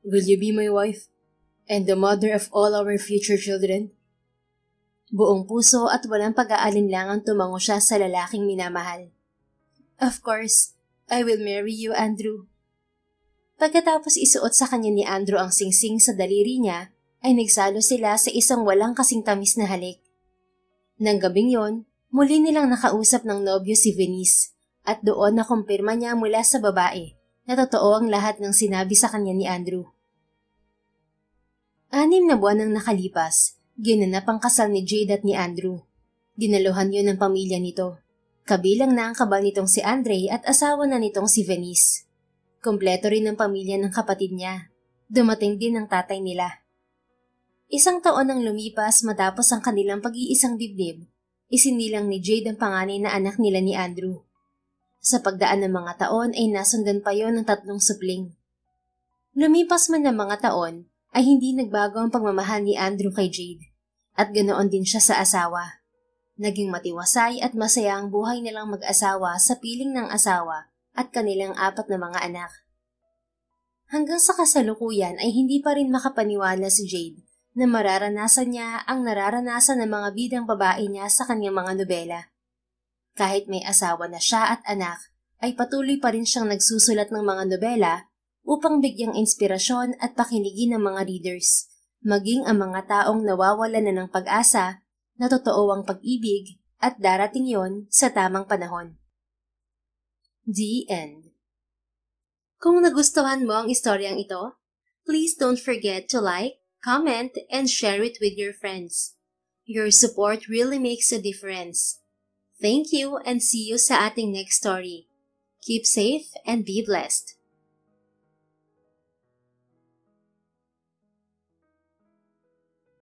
Will you be my wife? And the mother of all our future children? Buong puso at walang pag-aalinlangang tumango siya sa lalaking minamahal. Of course, I will marry you, Andrew. Pagkatapos isuot sa kanya ni Andrew ang singsing sa daliri niya, ay nagsalo sila sa isang walang kasing tamis na halik. Nang gabing yon, muli nilang nakausap ng nobyo si Venice at doon nakumpirma niya mula sa babae na totoo ang lahat ng sinabi sa kanya ni Andrew. 6 na buwan ang nakalipas, ginanap ang kasal ni Jade at ni Andrew. Dinaluhan yun ng pamilya nito. Kabilang na ang kabal nitong si Andre at asawa na nitong si Venice. Kompleto rin ang pamilya ng kapatid niya. Dumating din ang tatay nila. 1 taon ang lumipas matapos ang kanilang pag-iisang dibdib. Isinilang ni Jade ang panganay na anak nila ni Andrew. Sa pagdaan ng mga taon ay nasundan pa yon ng 3 supling. Lumipas man ng mga taon, ay hindi nagbago ang pagmamahal ni Andrew kay Jade, at ganoon din siya sa asawa. Naging matiwasay at masaya ang buhay nilang mag-asawa sa piling ng asawa at kanilang 4 na mga anak. Hanggang sa kasalukuyan ay hindi pa rin makapaniwala si Jade na mararanasan niya ang nararanasan ng mga bidang babae niya sa kanyang mga nobela. Kahit may asawa na siya at anak, ay patuloy pa rin siyang nagsusulat ng mga nobela upang bigyang inspirasyon at pakinigin ng mga readers, maging ang mga taong nawawalan na ng pag-asa na totoo ang pag-ibig at darating yon sa tamang panahon. The End. Kung nagustuhan mo ang istoryang ito, please don't forget to like, comment, and share it with your friends. Your support really makes a difference. Thank you and see you sa ating next story. Keep safe and be blessed.